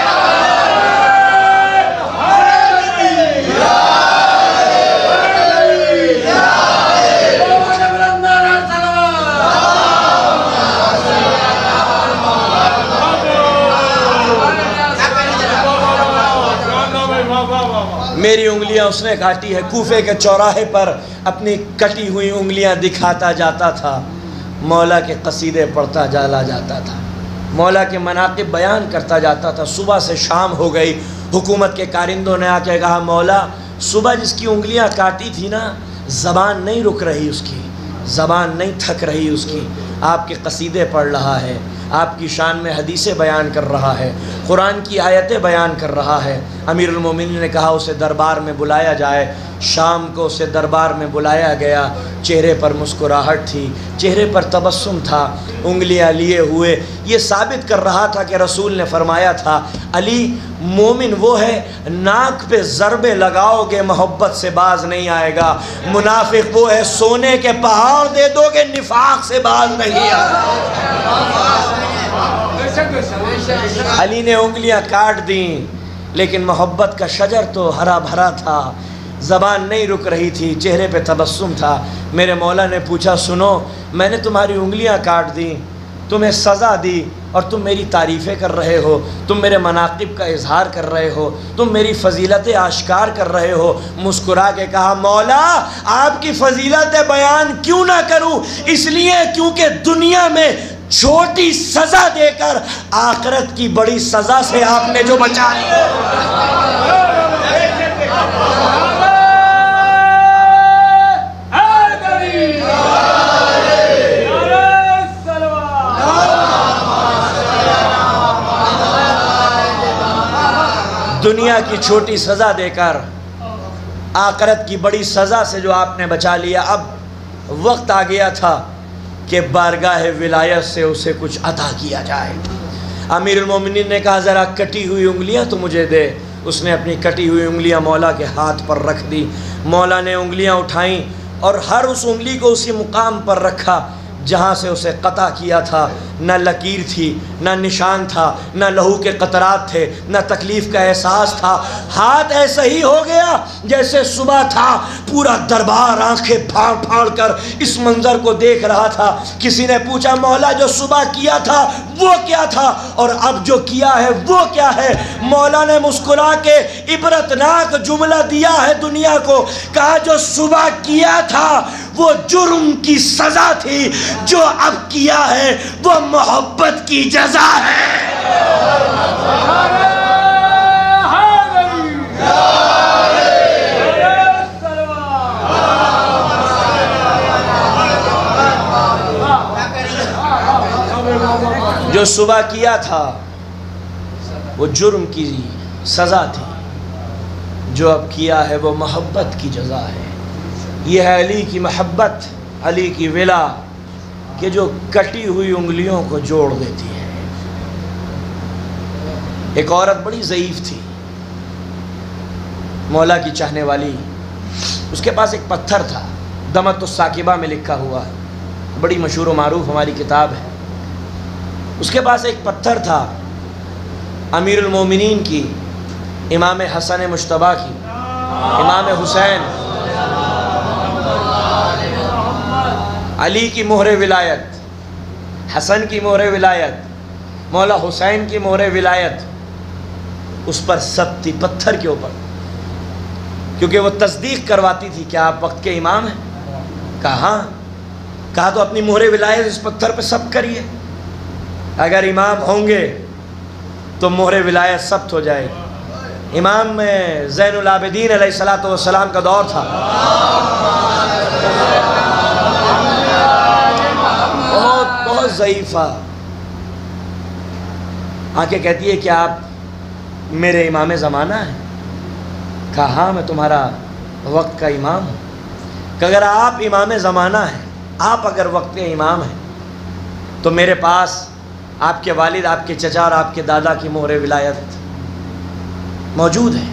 میری انگلیاں اس نے کاٹی ہے، کوفے کے چوراہے پر اپنی کٹی ہوئی انگلیاں دکھاتا جاتا تھا، مولا کے قصیدے پڑھتا چلا جاتا تھا، مولا کے مناقب بیان کرتا جاتا تھا۔ صبح سے شام ہو گئی، حکومت کے کارندوں نے آ کے کہا مولا صبح جس کی انگلیاں کاٹی تھی نا، زبان نہیں رک رہی اس کی، زبان نہیں تھک رہی اس کی، آپ کے قصیدے پڑھ رہا ہے، آپ کی شان میں حدیثیں بیان کر رہا ہے، قرآن کی آیتیں بیان کر رہا ہے۔ امیر المومنین نے کہا اسے دربار میں بلایا جائے۔ شام کو اسے دربار میں بلایا گیا، چہرے پر مسکراہٹ تھی، چہرے پر تبسم تھا، انگلیاں لیے ہوئے یہ ثابت کر رہا تھا کہ رسول نے فرمایا تھا علی مومن وہ ہے ناک پہ ضربے لگاؤ گے محبت سے باز نہیں آئے گا، منافق وہ ہے سونے کے پہاڑ دے دو گے نفاق سے باز نہیں آئے گا۔ علی نے انگلیاں کاٹ دیں لیکن محبت کا شجر تو ہرا بھرا تھا، زبان نہیں رک رہی تھی، چہرے پہ تبسم تھا۔ میرے مولا نے پوچھا سنو میں نے تمہاری انگلیاں کاٹ دیں، تمہیں سزا دی اور تم میری تعریفیں کر رہے ہو، تم میرے مناقب کا اظہار کر رہے ہو، تم میری فضیلتیں آشکار کر رہے ہو۔ مسکرا کے کہا مولا آپ کی فضیلتیں بیان کیوں نہ کروں، اس لیے کیونکہ دنیا میں چھوٹی سزا دے کر آخرت کی بڑی سزا سے آپ نے جو بچا لیا۔ دنیا کی چھوٹی سزا دے کر آخرت کی بڑی سزا سے جو آپ نے بچا لیا، اب وقت آ گیا تھا کہ بارگاہ ولایت سے اسے کچھ عطا کیا جائے۔ امیر المومنین نے کہا ذرا کٹی ہوئی انگلیاں تو مجھے دے۔ اس نے اپنی کٹی ہوئی انگلیاں مولا کے ہاتھ پر رکھ دی، مولا نے انگلیاں اٹھائیں اور ہر اس انگلی کو اسی مقام پر رکھا جہاں سے اسے قطع کیا تھا۔ نہ لکیر تھی، نہ نشان تھا، نہ لہو کے قطرات تھے، نہ تکلیف کا احساس تھا۔ ہاتھ ایسا ہی ہو گیا جیسے صبح تھا۔ پورا دربار آنکھیں پھاڑ پھاڑ کر اس منظر کو دیکھ رہا تھا۔ کسی نے پوچھا مولا جو صبح کیا تھا وہ کیا تھا اور اب جو کیا ہے وہ کیا ہے؟ مولا نے مسکرا کے عبرتناک جملہ دیا ہے دنیا کو، کہا جو صبح کیا تھا وہ جرم کی سزا تھی، جو اب کیا ہے وہ محبت کی جزا ہے۔ جو صبح کیا تھا وہ جرم کی سزا تھی، جو اب کیا ہے وہ محبت کی جزا ہے۔ یہ ہے علی کی محبت، علی کی ولا کہ جو کٹی ہوئی انگلیوں کو جوڑ دیتی ہے۔ ایک عورت بڑی ضعیف تھی، مولا کی چاہنے والی، اس کے پاس ایک پتھر تھا، دمت الساکبہ میں لکھا ہوا ہے، بڑی مشہور و معروف ہماری کتاب ہے۔ اس کے پاس ایک پتھر تھا امیر المومنین کی، امام حسن مجتبیٰ کی، امام حسین، علی کی مہر ولایت، حسن کی مہر ولایت، مولا حسین کی مہر ولایت اس پر سب تھی، پتھر کے اوپر، کیونکہ وہ تصدیق کرواتی تھی کہ آپ وقت کے امام ہیں۔ کہا ہاں، کہا تو اپنی مہر ولایت اس پتھر پہ سب کریے۔ اگر امام ہوں گے تو مہر ولایت ثبت ہو جائے گی۔ امام زین العابدین علیہ السلام کا دور تھا، بہت ضعیفہ، آنکھیں کہتی ہے کہ آپ میرے امام زمانہ ہیں؟ کہا ہاں میں تمہارا وقت کا امام ہوں۔ کہ اگر آپ امام زمانہ ہیں، آپ اگر وقت کے امام ہیں تو میرے پاس آپ کے والد، آپ کے چچا اور آپ کے دادا کی مہر ولایت موجود ہے۔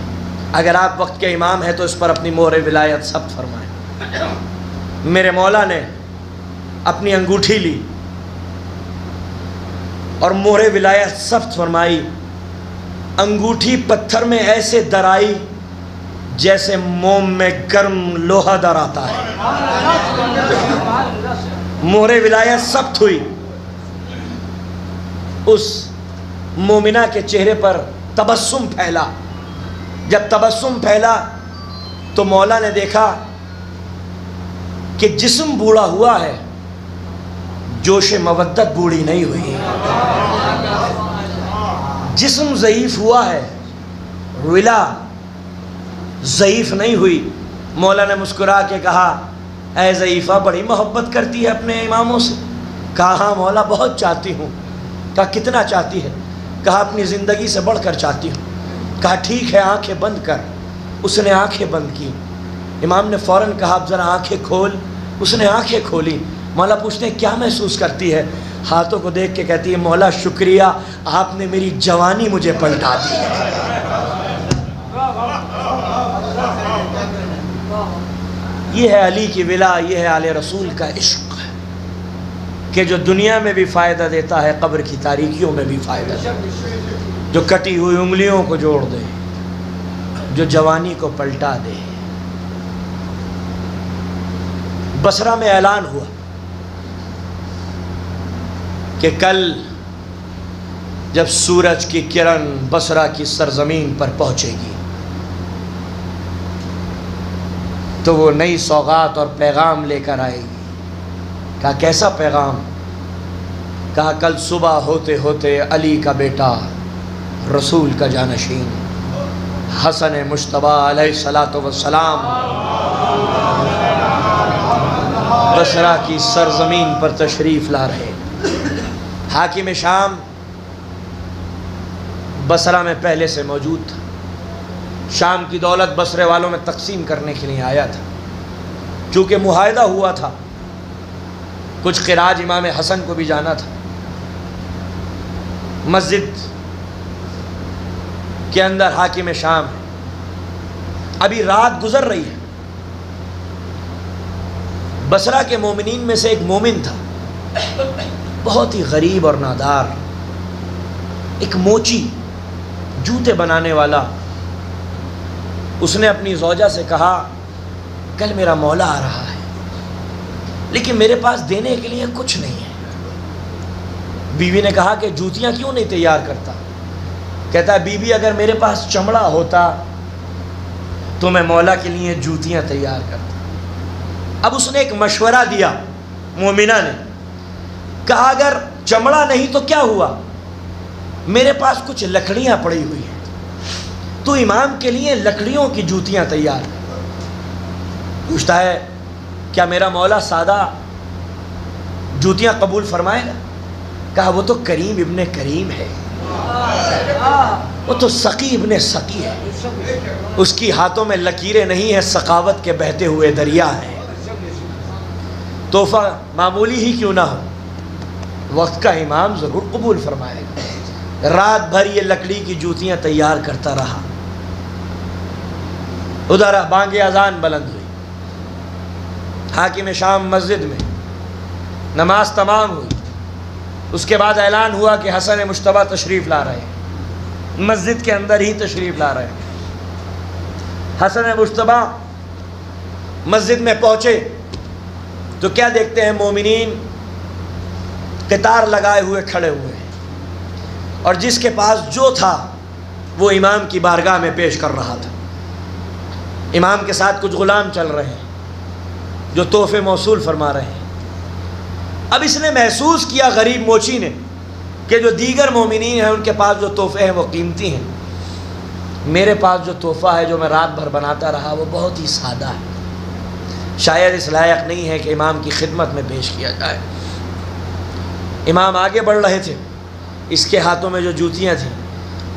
اگر آپ وقت کے امام ہیں تو اس پر اپنی مہر ولایت ثبت فرمائیں۔ میرے مولا نے اپنی انگوٹھی لی اور مہر ولایت ثبت فرمائی۔ انگوٹھی پتھر میں ایسے درائی جیسے موم میں گرم لوہا در آتا ہے۔ مہر ولایت ثبت ہوئی۔ اس مومنہ کے چہرے پر تبسم پھیلا۔ جب تبسم پھیلا تو مولا نے دیکھا کہ جسم بوڑھا ہوا ہے، جوش مودت بوڑھی نہیں ہوئی۔ جسم ضعیف ہوا ہے، ولا ضعیف نہیں ہوئی۔ مولا نے مسکرا کے کہا اے ضعیفہ بڑی محبت کرتی ہے اپنے اماموں سے؟ کہا ہاں مولا بہت چاہتی ہوں۔ کہا کتنا چاہتی ہے؟ کہا اپنی زندگی سے بڑھ کر چاہتی ہوں۔ کہا ٹھیک ہے آنکھیں بند کر۔ اس نے آنکھیں بند کی۔ امام نے فوراً کہا اب ذرا آنکھیں کھول۔ اس نے آنکھیں کھولی۔ مولا پوچھتے ہیں کیا محسوس کرتی ہے؟ ہاتھوں کو دیکھ کے کہتی ہے مولا شکریہ، آپ نے میری جوانی مجھے پلٹا دی ہے۔ یہ ہے علی کی ولا، یہ ہے آل رسول کا عشق کہ جو دنیا میں بھی فائدہ دیتا ہے، قبر کی تاریکیوں میں بھی فائدہ دیتا ہے، جو کٹی ہوئی انگلیوں کو جوڑ دے، جو جوانی کو پلٹا دے۔ بصرہ میں اعلان ہوا کہ کل جب سورج کی کرن بصرہ کی سرزمین پر پہنچے گی تو وہ نئی سوغات اور پیغام لے کر آئے گی۔ کہا کیسا پیغام؟ کہا کل صبح ہوتے ہوتے علی کا بیٹا، رسول کا جانشین حسن مجتبیٰ علیہ السلام بصرہ کی سرزمین پر تشریف لا رہے۔ حاکم شام بصرہ میں پہلے سے موجود تھا، شام کی دولت بصرے والوں میں تقسیم کرنے کے لیے آیا تھا۔ چونکہ معاہدہ ہوا تھا، کچھ خراج امام حسن کو بھی جانا تھا۔ مسجد کے اندر حاکم شام ہے، ابھی رات گزر رہی ہے۔ بصرہ کے مومنین میں سے ایک مومن تھا، بہت ہی غریب اور نادار، ایک موچی جوتے بنانے والا۔ اس نے اپنی زوجہ سے کہا کل میرا مولا آ رہا ہے لیکن میرے پاس دینے کے لیے کچھ نہیں ہے۔ بیوی نے کہا کہ جوتیاں کیوں نہیں تیار کرتا؟ کہتا ہے بیوی اگر میرے پاس چمڑا ہوتا تو میں مولا کے لیے جوتیاں تیار کرتا۔ اب اس نے ایک مشورہ دیا، مومنہ نے کہا اگر چمڑا نہیں تو کیا ہوا، میرے پاس کچھ لکڑیاں پڑی ہوئی ہیں، تو امام کے لیے لکڑیوں کی جوتیاں تیار کر۔ پوچھتا ہے کیا میرا مولا سادہ جوتیاں قبول فرمائے گا؟ کہا وہ تو کریم ابن کریم ہے، وہ تو سقی ابن سقی ہے، اس کی ہاتھوں میں لکیریں نہیں ہیں، سخاوت کے بہتے ہوئے دریا ہیں۔ تحفہ معمولی ہی کیوں نہ ہو، وقت کا امام ضرور قبول فرمائے گا۔ رات بھر یہ لکڑی کی جوتیاں تیار کرتا رہا۔ ادھر بانگ اذان بلند ہوئی، حاکم شام مسجد میں، نماز تمام ہوئی۔ اس کے بعد اعلان ہوا کہ حسن مجتبیٰ تشریف لا رہے ہیں، مسجد کے اندر ہی تشریف لا رہے ہیں۔ حسن مجتبیٰ مسجد میں پہنچے تو کیا دیکھتے ہیں؟ مومنین قطار لگائے ہوئے کھڑے ہوئے ہیں، اور جس کے پاس جو تھا وہ امام کی بارگاہ میں پیش کر رہا تھا۔ امام کے ساتھ کچھ غلام چل رہے ہیں جو تحفے موصول فرما رہے ہیں۔ اب اس نے محسوس کیا، غریب موچی نے، کہ جو دیگر مومنین ہیں ان کے پاس جو تحفے ہیں وہ قیمتی ہیں، میرے پاس جو تحفہ ہے جو میں رات بھر بناتا رہا وہ بہت ہی سادہ ہے، شاید اس لائق نہیں ہے کہ امام کی خدمت میں پیش کیا جائے۔ امام آگے بڑھ رہے تھے، اس کے ہاتھوں میں جو جوتیاں تھیں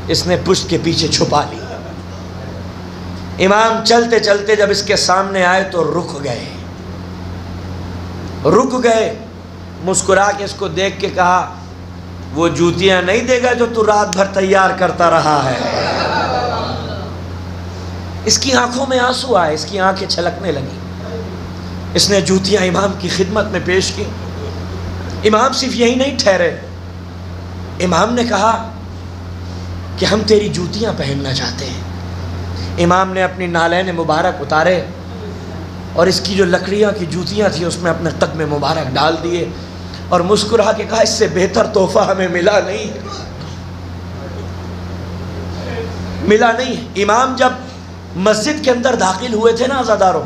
اس نے پشت کے پیچھے چھپا لی۔ امام چلتے چلتے جب اس کے سامنے آئے تو رک گئے، مسکرا کے اس کو دیکھ کے کہا وہ جوتیاں نہیں دے گا جو تو رات بھر تیار کرتا رہا ہے۔ اس کی آنکھوں میں آنسو آئے، اس کی آنکھیں چھلکنے لگیں۔ اس نے جوتیاں امام کی خدمت میں پیش کی۔ امام صرف یہی نہیں ٹھہرے، امام نے کہا کہ ہم تیری جوتیاں پہننا چاہتے ہیں۔ امام نے اپنی نالین مبارک اتارے اور اس کی جو لکڑیاں کی جوتیاں تھیں اس میں اپنے قدم مبارک ڈال دیے اور مسکرا کے کہا اس سے بہتر تحفہ ہمیں ملا نہیں ہے۔ امام جب مسجد کے اندر داخل ہوئے تھے نا عزاداروں،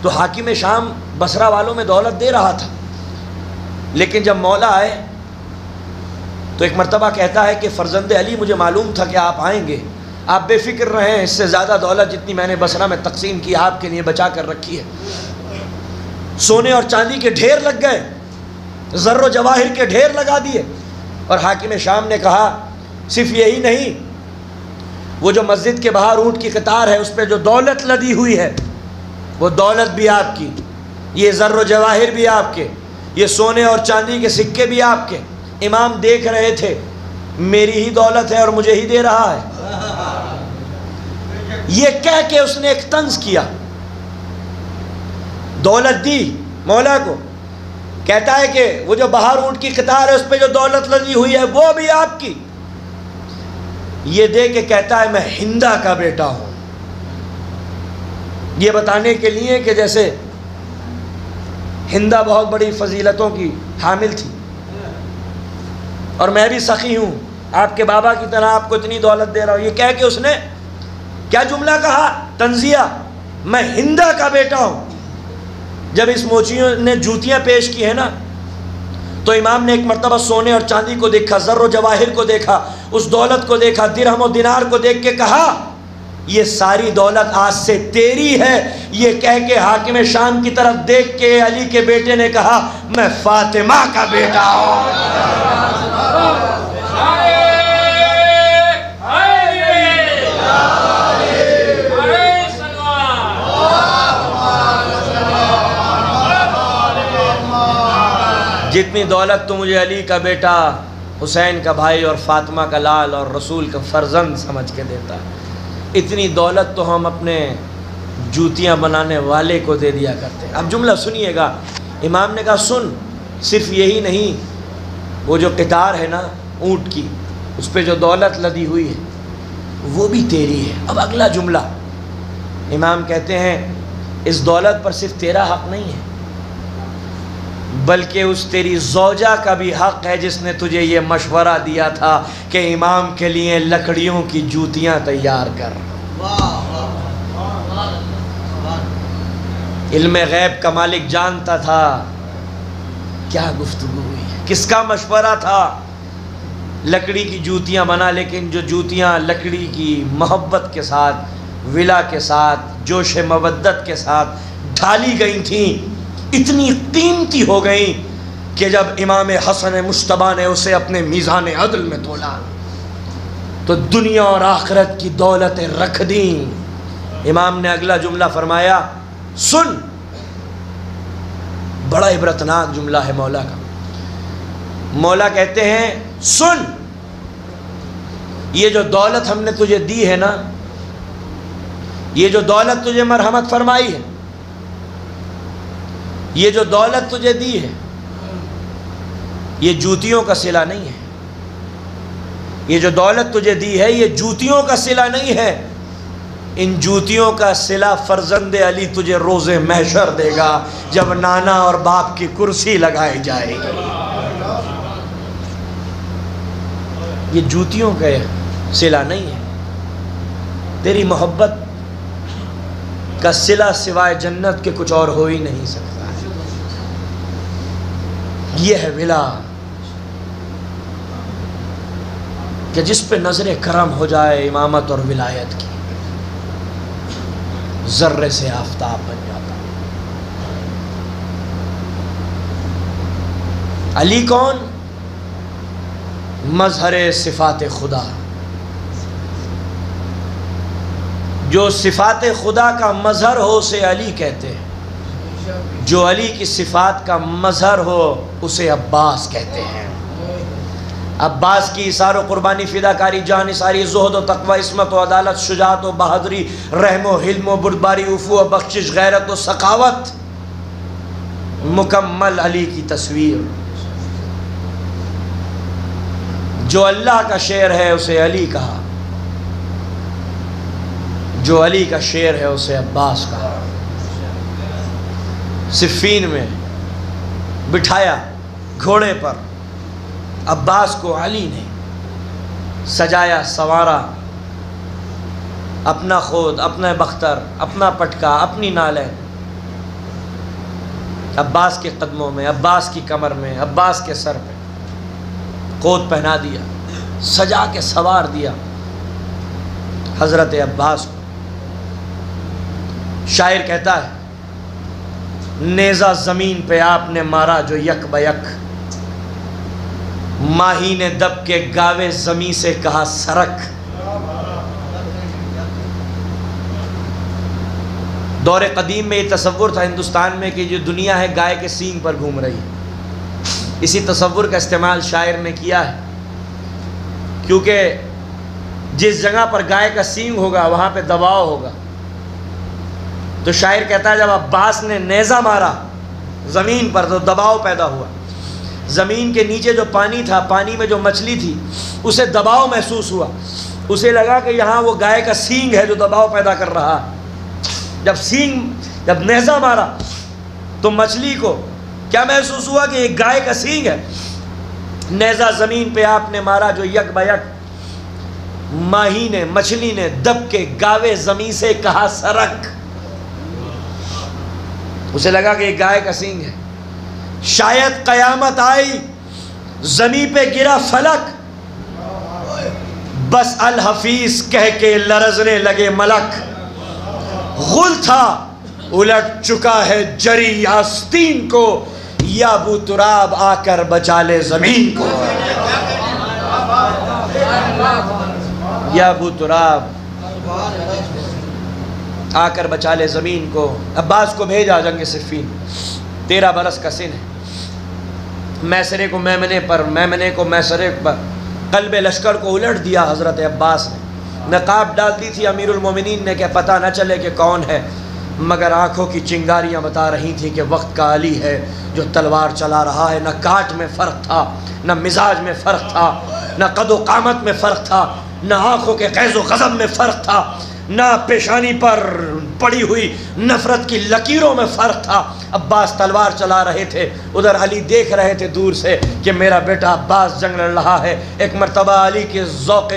تو حاکم شام بصرہ والوں میں دولت دے رہا تھا، لیکن جب مولا آئے تو ایک مرتبہ کہتا ہے کہ فرزند علی مجھے معلوم تھا کہ آپ آئیں گے، آپ بے فکر رہیں، اس سے زیادہ دولت جتنی میں نے بصرہ میں تقسیم کی آپ کے لیے بچا کر رکھی ہے۔ سونے اور چاندی کے ڈھیر لگ گئے، زر و جواہر کے ڈھیر لگا دیے، اور حاکم شام نے کہا صرف یہی نہیں، وہ جو مسجد کے باہر اونٹ کی قطار ہے اس پہ جو دولت لدی ہوئی ہے وہ دولت بھی آپ کی، یہ زر و جواہر بھی آپ کے، یہ سونے اور چاندی کے سکے بھی آپ کے۔ امام دیکھ رہے تھے میری ہی دولت ہے اور مجھے ہی دے رہا ہے۔ یہ کہہ کے اس نے ایک طنز کیا، دولت دی مولا کو، کہتا ہے کہ وہ جو باہر اونٹ کی قطار ہے اس پہ جو دولت لدی ہوئی ہے وہ بھی آپ کی۔ یہ دے کے کہتا ہے میں ہندا کا بیٹا ہوں، یہ بتانے کے لیے کہ جیسے ہندا بہت بڑی فضیلتوں کی حامل تھی اور میں بھی سخی ہوں آپ کے بابا کی طرح آپ کو اتنی دولت دے رہا ہوں۔ یہ کہہ کے اس نے کیا جملہ کہا؟ تنزیہ، میں ہندا کا بیٹا ہوں۔ جب اس موچیوں نے جوتیاں پیش کی ہیں نا تو امام نے ایک مرتبہ سونے اور چاندی کو دیکھا، زر و جواہر کو دیکھا، اس دولت کو دیکھا، درہم و دینار کو دیکھ کے کہا یہ ساری دولت آج سے تیری ہے۔ یہ کہہ کے حاکم شام کی طرف دیکھ کے علی کے بیٹے نے کہا میں فاطمہ کا بیٹا ہوں۔ جتنی دولت تو مجھے علی کا بیٹا، حسین کا بھائی اور فاطمہ کا لال اور رسول کا فرزند سمجھ کے دیتا، اتنی دولت تو ہم اپنے جوتیاں بنانے والے کو دے دیا کرتے ہیں۔ اب جملہ سنیے گا، امام نے کہا سن، صرف یہی نہیں، وہ جو قطار ہے نا اونٹ کی اس پہ جو دولت لدی ہوئی ہے وہ بھی تیری ہے۔ اب اگلا جملہ امام کہتے ہیں اس دولت پر صرف تیرا حق نہیں ہے بلکہ اس تیری زوجہ کا بھی حق ہے جس نے تجھے یہ مشورہ دیا تھا کہ امام کے لیے لکڑیوں کی جوتیاں تیار کر۔ علم غیب کا مالک جانتا تھا کیا گفتگو ہوئی ہے، کس کا مشورہ تھا؟ لکڑی کی جوتیاں بنا، لیکن جو جوتیاں لکڑی کی محبت کے ساتھ، ولا کے ساتھ، جوش مودت کے ساتھ ڈھالی گئی تھیں، اتنی قیمتی ہو گئیں کہ جب امام حسن مجتبیٰ نے اسے اپنے میزان عدل میں تولا تو دنیا اور آخرت کی دولتیں رکھ دیں۔ امام نے اگلا جملہ فرمایا سن، بڑا عبرتناک جملہ ہے مولا کا۔ مولا کہتے ہیں سن، یہ جو دولت ہم نے تجھے دی ہے نا، یہ جو دولت تجھے مرحمت فرمائی ہے، یہ جو دولت تجھے دی ہے، یہ جوتیوں کا صلہ نہیں ہے۔ یہ جو دولت تجھے دی ہے یہ جوتیوں کا صلہ نہیں ہے، ان جوتیوں کا صلہ فرزند علی تجھے روز محشر دے گا جب نانا اور باپ کی کرسی لگائی جائے گی۔ یہ جوتیوں کا صلہ نہیں ہے، تیری محبت کا صلہ سوائے جنت کے کچھ اور ہو ہی نہیں سکتا۔ یہ ہے ولا، کہ جس پہ نظر کرم ہو جائے امامت اور ولایت کی، ذرے سے آفتاب بن جاتا۔ علی کون؟ مظہر صفات خدا، جو صفات خدا کا مظہر ہو اسے علی کہتے ہیں، جو علی کی صفات کا مظہر ہو اسے عباس کہتے ہیں۔ عباس کی اثار و قربانی، فداکاری، جان نثاری، زہد و تقوی، عصمت و عدالت، شجاعت و بہادری، رحم و حلم و بردباری، عفو و بخشش، غیرت و سخاوت، مکمل علی کی تصویر۔ جو اللہ کا شعر ہے اسے علی کہا، جو علی کا شعر ہے اسے عباس کہا۔ صفین میں بٹھایا گھوڑے پر عباس کو علی نے، سجایا سنوارا، اپنا خود، اپنا بختر، اپنا پٹکا، اپنی نالین عباس کے قدموں میں، عباس کی کمر میں، عباس کے سر پہ خود پہنا دیا، سجا کے سوار دیا حضرت عباس کو۔ شاعر کہتا ہے نیزہ زمین پہ آپ نے مارا جو یک بیک، ماہی نے دب کے گاوے زمیں سے کہا سرک۔ دور قدیم میں یہ تصور تھا ہندوستان میں کہ جو دنیا ہے گائے کے سینگ پر گھوم رہی ہے۔ اسی تصور کا استعمال شاعر نے کیا ہے، کیونکہ جس جگہ پر گائے کا سینگ ہوگا وہاں پہ دباؤ ہوگا۔ تو شاعر کہتا ہے جب عباس نے نیزہ مارا زمین پر تو دباؤ پیدا ہوا، زمین کے نیچے جو پانی تھا، پانی میں جو مچھلی تھی اسے دباؤ محسوس ہوا، اسے لگا کہ یہاں وہ گائے کا سینگ ہے جو دباؤ پیدا کر رہا ہے۔ جب نیزہ مارا تو مچھلی کو کیا محسوس ہوا کہ یہ گائے کا سینگ ہے۔ نیزہ زمین پہ آپ نے مارا جو یک بیک، ماہی نے، مچھلی نے دب کے گاوے زمیں سے کہا سرک۔ اسے لگا کہ یہ گائے کا سینگ ہے۔ شاید قیامت آئی، زمین پہ گرا فلک، بس الحفیظ کہہ کے لرزنے لگے ملک۔ غل تھا الٹ چکا ہے جری آستین کو، یا ابو تراب آ کر بچا لے زمین کو، یا ابو تراب آ کر بچا لے زمین کو۔ عباس کو بھیجا جنگ صفین، 13 برس کا سن ہے، میسرے کو میمنے پر، میمنے کو میسرے پر، قلب لشکر کو الٹ دیا حضرت عباس نے۔ نقاب ڈال دی تھی امیر المومنین نے کہ پتہ نہ چلے کہ کون ہے، مگر آنکھوں کی چنگاریاں بتا رہی تھیں کہ وقت کا علی ہے جو تلوار چلا رہا ہے۔ نہ کاٹ میں فرق تھا، نہ مزاج میں فرق تھا، نہ قد و قامت میں فرق تھا، نہ آنکھوں کے غیظ و غضب میں فرق تھا، نہ پیشانی پر پڑی ہوئی نفرت کی لکیروں میں فرق تھا۔ عباس تلوار چلا رہے تھے، ادھر علی دیکھ رہے تھے دور سے کہ میرا بیٹا عباس جنگ لڑ رہا ہے۔ ایک مرتبہ علی کے ذوق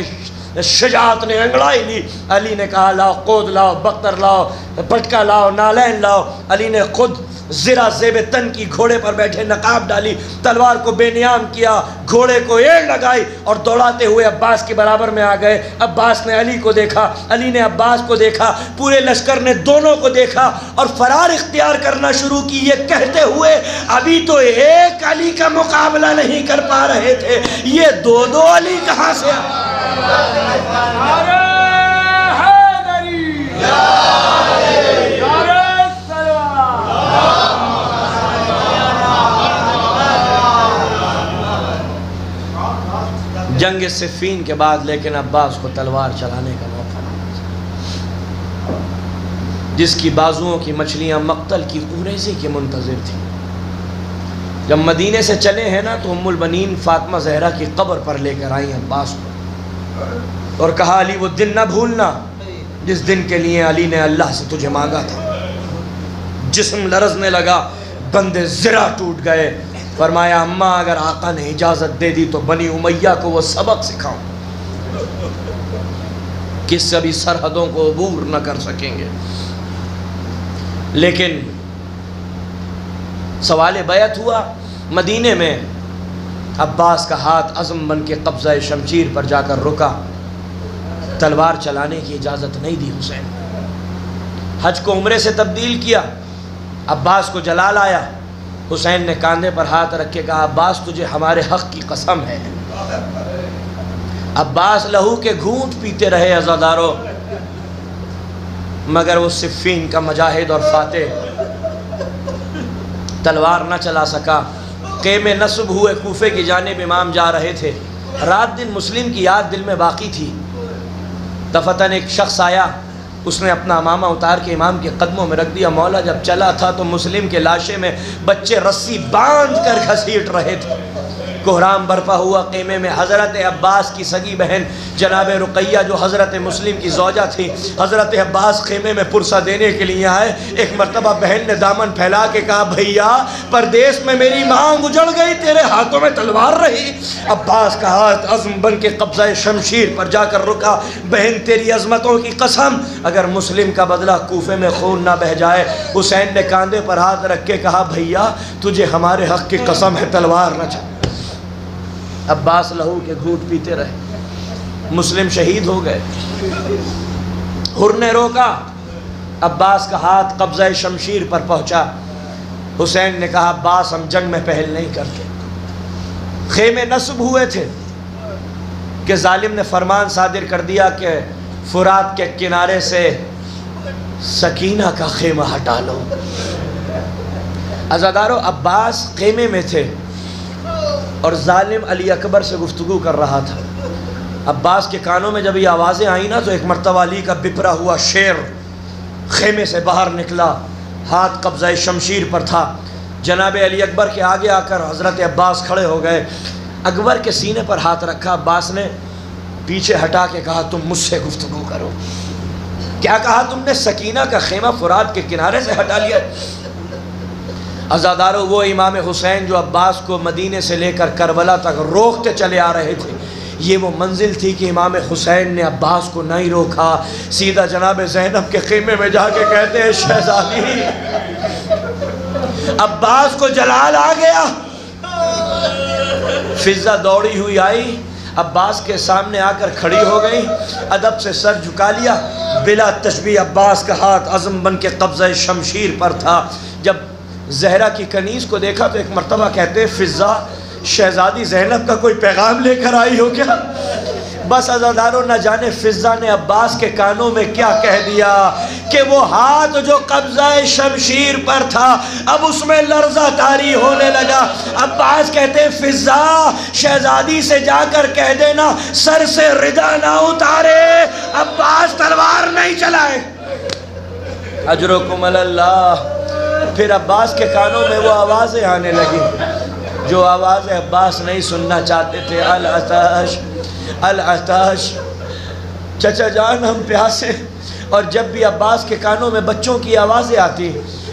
شجاعت نے انگڑائی لی، علی نے کہا لاؤ قود لاؤ، بختر لاؤ، پٹکا لاؤ، نالین لاؤ۔ علی نے خود زرہ زیب تن کی گھوڑے پر بیٹھے نقاب ڈالی، تلوار کو بے نیام کیا، گھوڑے کو ایڑ لگائی اور دوڑاتے ہوئے عباس کے برابر میں آ گئے۔ عباس نے علی کو دیکھا، علی نے عباس کو دیکھا، پورے لشکر نے دونوں کو دیکھا اور فرار اختیار کرنا شروع کی، یہ کہتے ہوئے ابھی تو ایک علی کا مقابلہ نہیں کر پا رہے تھے، یہ دو دو علی کہاں سے جنگ صفین کے بعد لیکن عباس کو تلوار چلانے کا موقع ملا، جس کی بازوؤں کی مچھلیاں مقتل کی قریزی کے منتظر تھیں۔ جب مدینے سے چلے ہیں نا تو ام البنین فاطمہ زہرا کی قبر پر لے کر آئیں عباس کو اور کہا علی وہ دن نہ بھولنا جس دن کے لیے علی نے اللہ سے تجھے مانگا تھا۔ جسم لرزنے لگا، بندے زرہ ٹوٹ گئے۔ فرمایا اماں اگر آقا نے اجازت دے دی تو بنی امیہ کو وہ سبق سکھاؤں، کس ابھی سرحدوں کو عبور نہ کر سکیں گے۔ لیکن سوال بیعت ہوا مدینے میں، عباس کا ہاتھ عزم بن کے قبضہ شمشیر پر جا کر رکا، تلوار چلانے کی اجازت نہیں دی حسین۔ حج کو عمرے سے تبدیل کیا، عباس کو جلال آیا، حسین نے کاندھے پر ہاتھ رکھ کے کہا عباس تجھے ہمارے حق کی قسم ہے۔ عباس لہو کے گھونٹ پیتے رہے عزادارو، مگر وہ صفین کا مجاہد اور فاتح تلوار نہ چلا سکا۔ خیمے نصب ہوئے کوفے کی جانب امام جا رہے تھے، رات دن مسلم کی یاد دل میں باقی تھی۔ دفتن ایک شخص آیا، اس نے اپنا امامہ اتار کے امام کے قدموں میں رکھ دیا۔ مولا جب چلا تھا تو مسلم کے لاشے میں بچے رسی باندھ کر گھسیٹ رہے تھے۔ کوہرام برپا ہوا خیمے میں۔ حضرت عباس کی سگی بہن جناب رقیہ جو حضرت مسلم کی زوجہ تھی، حضرت عباس خیمے میں پرسہ دینے کے لیے آئے۔ ایک مرتبہ بہن نے دامن پھیلا کے کہا بھیا پردیس میں میری مانگ اجڑ گئی، تیرے ہاتھوں میں تلوار رہی۔ عباس کا ہاتھ عزم بن کے قبضہ شمشیر پر جا کر رکا۔ بہن تیری عظمتوں کی قسم، اگر مسلم کا بدلہ کوفے میں خون نہ بہہ جائے۔ حسین نے کاندھے پر ہاتھ رکھ کے کہا بھیا تجھے ہمارے حق کی قسم ہے، تلوار نہ چلا۔ عباس لہو کے گھونٹ پیتے رہے، مسلم شہید ہو گئے۔ حر نے روکا، عباس کا ہاتھ قبضہ شمشیر پر پہنچا۔ حسین نے کہا عباس ہم جنگ میں پہل نہیں کرتے۔ خیمے نصب ہوئے تھے کہ ظالم نے فرمان صادر کر دیا کہ فرات کے کنارے سے سکینہ کا خیمہ ہٹا لو۔ عزادارو عباس خیمے میں تھے اور ظالم علی اکبر سے گفتگو کر رہا تھا۔ عباس کے کانوں میں جب یہ آوازیں آئیں نا تو ایک مرتبہ علی کا بپرا ہوا شیر خیمے سے باہر نکلا، ہاتھ قبضہ شمشیر پر تھا۔ جناب علی اکبر کے آگے آ کر حضرت عباس کھڑے ہو گئے، اکبر کے سینے پر ہاتھ رکھا۔ عباس نے پیچھے ہٹا کے کہا تم مجھ سے گفتگو کرو۔ کیا کہا تم نے؟ سکینہ کا خیمہ فرات کے کنارے سے ہٹا لیا۔ عزادارو وہ امام حسین جو عباس کو مدینے سے لے کر کربلا تک روکتے چلے آ رہے تھے، یہ وہ منزل تھی کہ امام حسین نے عباس کو نہیں روکا، سیدھا جناب زینب کے خیمے میں جا کے کہتے ہیں شہزادی عباس کو جلال آ گیا۔ فضہ دوڑی ہوئی آئی، عباس کے سامنے آ کر کھڑی ہو گئی، ادب سے سر جھکا لیا۔ بلا تشبیہ عباس کا ہاتھ عزم بن کے قبضہ شمشیر پر تھا۔ جب زہرہ کی کنیز کو دیکھا تو ایک مرتبہ کہتے ہیں فضہ شہزادی زینب کا کوئی پیغام لے کر آئی ہو کیا؟ بس عزادارو نہ جانے فضہ نے عباس کے کانوں میں کیا کہہ دیا کہ وہ ہاتھ جو قبضہ شمشیر پر تھا اب اس میں لرزہ طاری ہونے لگا۔ عباس کہتے ہیں فضہ شہزادی سے جا کر کہہ دینا سر سے ردا نہ اتارے، عباس تلوار نہیں چلائے۔ اجرکم اللہ۔ پھر عباس کے کانوں میں وہ آوازیں آنے لگی جو آوازیں عباس نہیں سننا چاہتے تھے۔ العطش العطش، چچا جان ہم پیاسے۔ اور جب بھی عباس کے کانوں میں بچوں کی آوازیں آتی،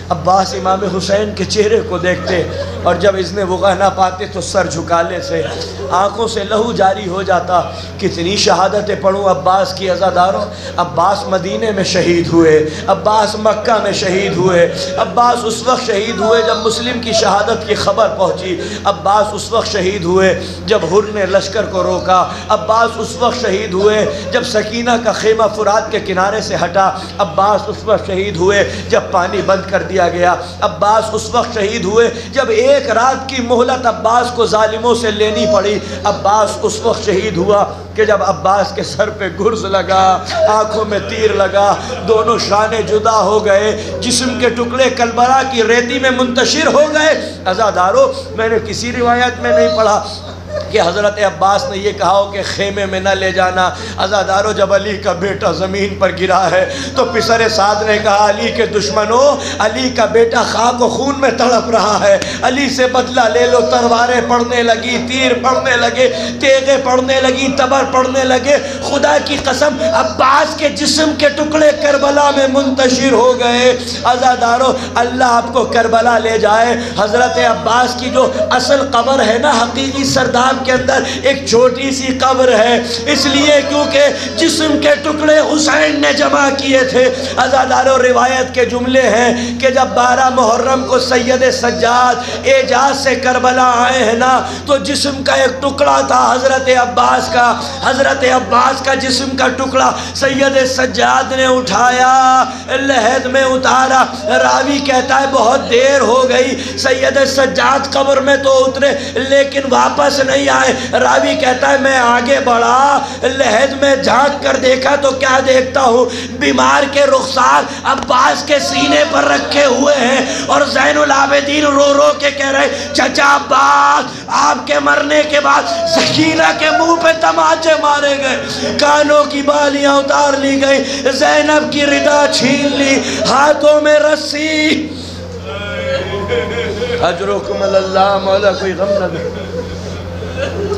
عباس امام حسین کے چہرے کو دیکھتے اور جب اذن وقوع نہ پاتے تو سر جھکالے سے آنکھوں سے لہو جاری ہو جاتا۔ کتنی شہادتیں پڑھوں عباس کی عزاداروں۔ عباس مدینے میں شہید ہوئے، عباس مکہ میں شہید ہوئے، عباس اس وقت شہید ہوئے جب مسلم کی شہادت کی خبر پہنچی، عباس اس وقت شہید ہوئے جب حر نے لشکر کو روکا، عباس اس وقت شہید ہوئے جب سکینہ کا خیمہ فرات کے کنارے سے ہٹا، عباس اس وقت شہید ہوئے جب پانی بند کر دیا گیا، عباس اس وقت شہید ہوئے جب ایک رات کی مہلت عباس کو ظالموں سے لینی پڑی، عباس اس وقت شہید ہوا کہ جب عباس کے سر پہ گرز لگا، آنکھوں میں تیر لگا، دونوں شانے جدا ہو گئے، جسم کے ٹکڑے کربلا کی ریتی میں منتشر ہو گئے۔ عزادارو میں نے کسی روایت میں نہیں پڑھا کہ حضرت عباس نے یہ کہا ہو کہ خیمے میں نہ لے جانا۔ عزادارو جب علی کا بیٹا زمین پر گرا ہے تو پسر سعد نے کہا علی کے دشمنوں، علی کا بیٹا خاک و خون میں تڑپ رہا ہے، علی سے بدلہ لے لو۔ تلواریں پڑنے لگی، تیر پڑنے لگے، تیغیں پڑنے لگی، تبر پڑنے لگے۔ خدا کی قسم عباس کے جسم کے ٹکڑے کربلا میں منتشر ہو گئے۔ عزادارو اللہ آپ کو کربلا لے جائے۔ حضرت عباس کی جو اصل قبر ہے نا، حقیقی سردار محراب کے اندر ایک چھوٹی سی قبر ہے، اس لیے کیونکہ جسم کے ٹکڑے حسین نے جمع کیے تھے۔ عزاداروں روایت کے جملے ہیں کہ جب 12 محرم کو سید سجاد اعجاز سے کربلا آئے ہیں نا، تو جسم کا ایک ٹکڑا تھا حضرت عباس کا، حضرت عباس کا جسم کا ٹکڑا سید سجاد نے اٹھایا، لحد میں اتارا۔ راوی کہتا ہے بہت دیر ہو گئی، سید سجاد قبر میں تو اترے لیکن واپس نہیں آئے۔ راوی کہتا ہے میں آگے بڑھا، لحد میں جھانک کر دیکھا تو کیا دیکھتا ہوں، بیمار کے رخسار عباس کے سینے پر رکھے ہوئے ہیں، اور زین العابدین رو رو کے کہہ رہے چچا عباس آپ کے مرنے کے بعد سکینہ کے منہ پہ تماچے مارے گئے، کانوں کی بالیاں اتار لی گئی، زینب کی ردا چھین لی، ہاتھوں میں رسی۔ اجرکم اللہ، مولا کوئی غم نہ دے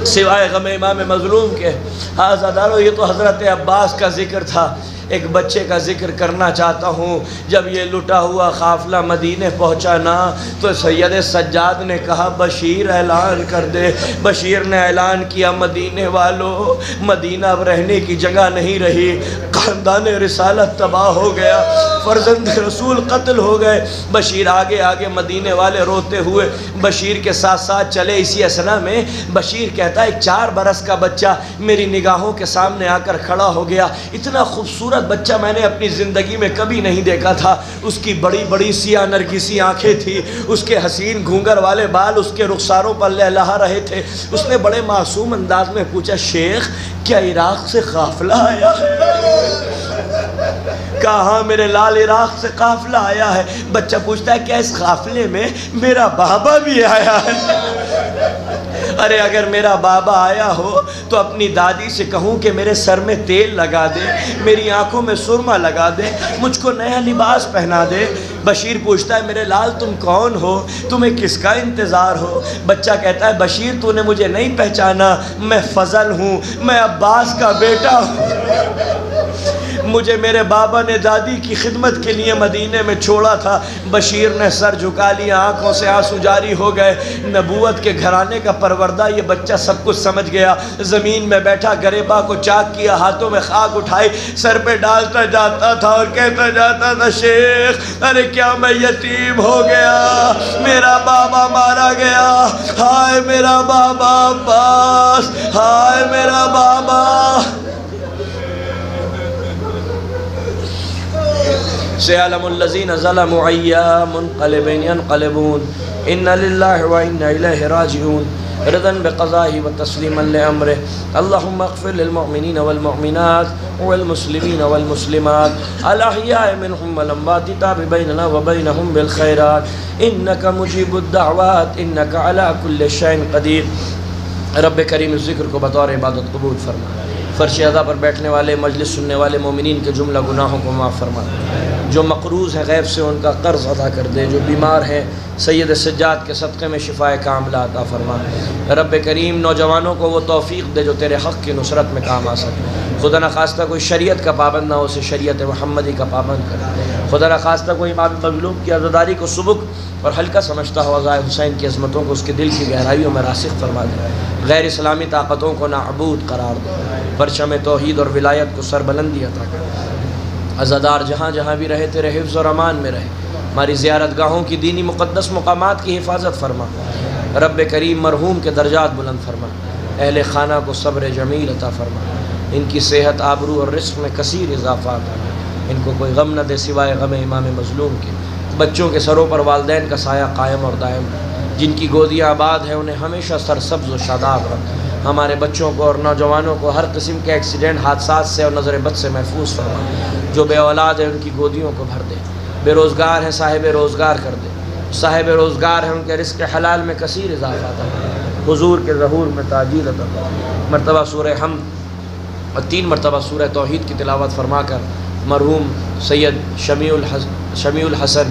سوائے غم امام مظلوم کے۔ عزادارو یہ تو حضرت عباس کا ذکر تھا، ایک بچے کا ذکر کرنا چاہتا ہوں۔ جب یہ لٹا ہوا قافلہ مدینے پہنچا نا، تو سید سجاد نے کہا بشیر اعلان کر دے۔ بشیر نے اعلان کیا مدینے والو، مدینہ اب رہنے کی جگہ نہیں رہی، خاندان رسالت تباہ ہو گیا، فرزند رسول قتل ہو گئے۔ بشیر آگے آگے، مدینے والے روتے ہوئے بشیر کے ساتھ ساتھ چلے۔ اسی اثنا میں بشیر کہتا ہے ایک 4 برس کا بچہ میری نگاہوں کے سامنے آ کر کھڑا ہو گیا، اتنا خوبصورت بچہ میں نے اپنی زندگی میں کبھی نہیں دیکھا تھا۔ اس کی بڑی بڑی سیاہ نرگسی آنکھیں تھی، اس کے حسین گھونگر والے بال اس کے رخساروں پر لہلہا رہے تھے۔ اس نے بڑے معصوم انداز میں پوچھا شیخ کیا عراق سے قافلہ آیا ہے؟ کہا ہاں میرے لال عراق سے قافلہ آیا ہے۔ بچہ پوچھتا ہے کیا اس قافلے میں میرا بابا بھی آیا ہے؟ ارے اگر میرا بابا آیا ہو تو اپنی دادی سے کہوں کہ میرے سر میں تیل لگا دے، میری آنکھوں میں سرما لگا دے، مجھ کو نیا لباس پہنا دے۔ بشیر پوچھتا ہے میرے لال تم کون ہو، تمہیں کس کا انتظار ہو؟ بچہ کہتا ہے بشیر تو نے مجھے نہیں پہچانا، میں فضل ہوں، میں عباس کا بیٹا ہوں، مجھے میرے بابا نے دادی کی خدمت کے لیے مدینے میں چھوڑا تھا۔ بشیر نے سر جھکا لیا، آنکھوں سے آنسو جاری ہو گئے۔ نبوت کے گھرانے کا پروردہ یہ بچہ سب کچھ سمجھ گیا۔ زمین میں بیٹھا گریباں کو چاک کیا، ہاتھوں میں خاک اٹھائی، سر پہ ڈالتا جاتا تھا اور کہتا جاتا تھا شیخ ارے کیا میں یتیم ہو گیا، میرا بابا مارا گیا، ہائے میرا بابا عباس، ہائے میرا بابا۔ سيعلم الذين ظلموا أي منقلب ينقلبون إن لله وإنا إليه راجعون رضا بقضائه وتسليما لأمره اللهم اغفر للمؤمنين والمؤمنات والمسلمين والمسلمات الأحياء منهم والأموات تاب بيننا وبينهم بالخيرات إنك مجيب الدعوات إنك على كل شيء قدير۔ رب کریم اس ذکر کو بطور عبادت قبول فرما، فرش ادا پر بیٹھنے والے مجلس سننے والے مومنین کے جملہ گناہوں کو معاف فرما، جو مقروض ہیں غیب سے ان کا قرض ادا کر دے، جو بیمار ہیں سید سجاد کے صدقے میں شفائے کاملہ عطا فرما۔ رب کریم نوجوانوں کو وہ توفیق دے جو تیرے حق کی نصرت میں کام آ سکے۔ خدا نخواستہ کوئی شریعت کا پابند نہ ہو، اسے شریعت محمدی کا پابند کر۔ خدا نخواستہ کوئی امام مظلوم کی عزاداری کو سبک اور ہلکا سمجھتا ہو، عزائے حسین کی عظمتوں کو اس کے دل کی گہرائیوں میں راسخ فرما دے، غیر اسلامی طاقتوں کو ناعبود قرار دے، پرچم توحید اور ولایت کو سربلندی عطا کر۔ عزادار جہاں جہاں بھی رہے تیرے حفظ اور امان میں رہے، ہماری زیارت گاہوں کی دینی مقدس مقامات کی حفاظت فرما۔ رب کریم مرحوم کے درجات بلند فرما، اہل خانہ کو صبر جمیل عطا فرما، ان کی صحت آبرو اور رزق میں کثیر اضافہ عطا فرما، ان کو کوئی غم نہ دے سوائے غم امام مظلوم کے۔ بچوں کے سروں پر والدین کا سایہ قائم اور دائم، جن کی گودیاں آباد ہیں انہیں ہمیشہ سرسبز و شاداب رکھ۔ ہمارے بچوں کو اور نوجوانوں کو ہر قسم کے ایکسیڈنٹ حادثات سے اور نظر بد سے محفوظ فرما۔ جو بے اولاد ہیں ان کی گودیوں کو بھر دے، بے روزگار ہیں صاحب روزگار کر دے، صاحب روزگار ہیں ان کے رزق حلال میں کثیر اضافہ عطا فرما، حضور کے ظہور میں تعجیل عطا فرما۔ مرتبہ سورہ حمد اور 3 مرتبہ سورہ توحید کی تلاوت فرما کر مرحوم سید شمیع الحسن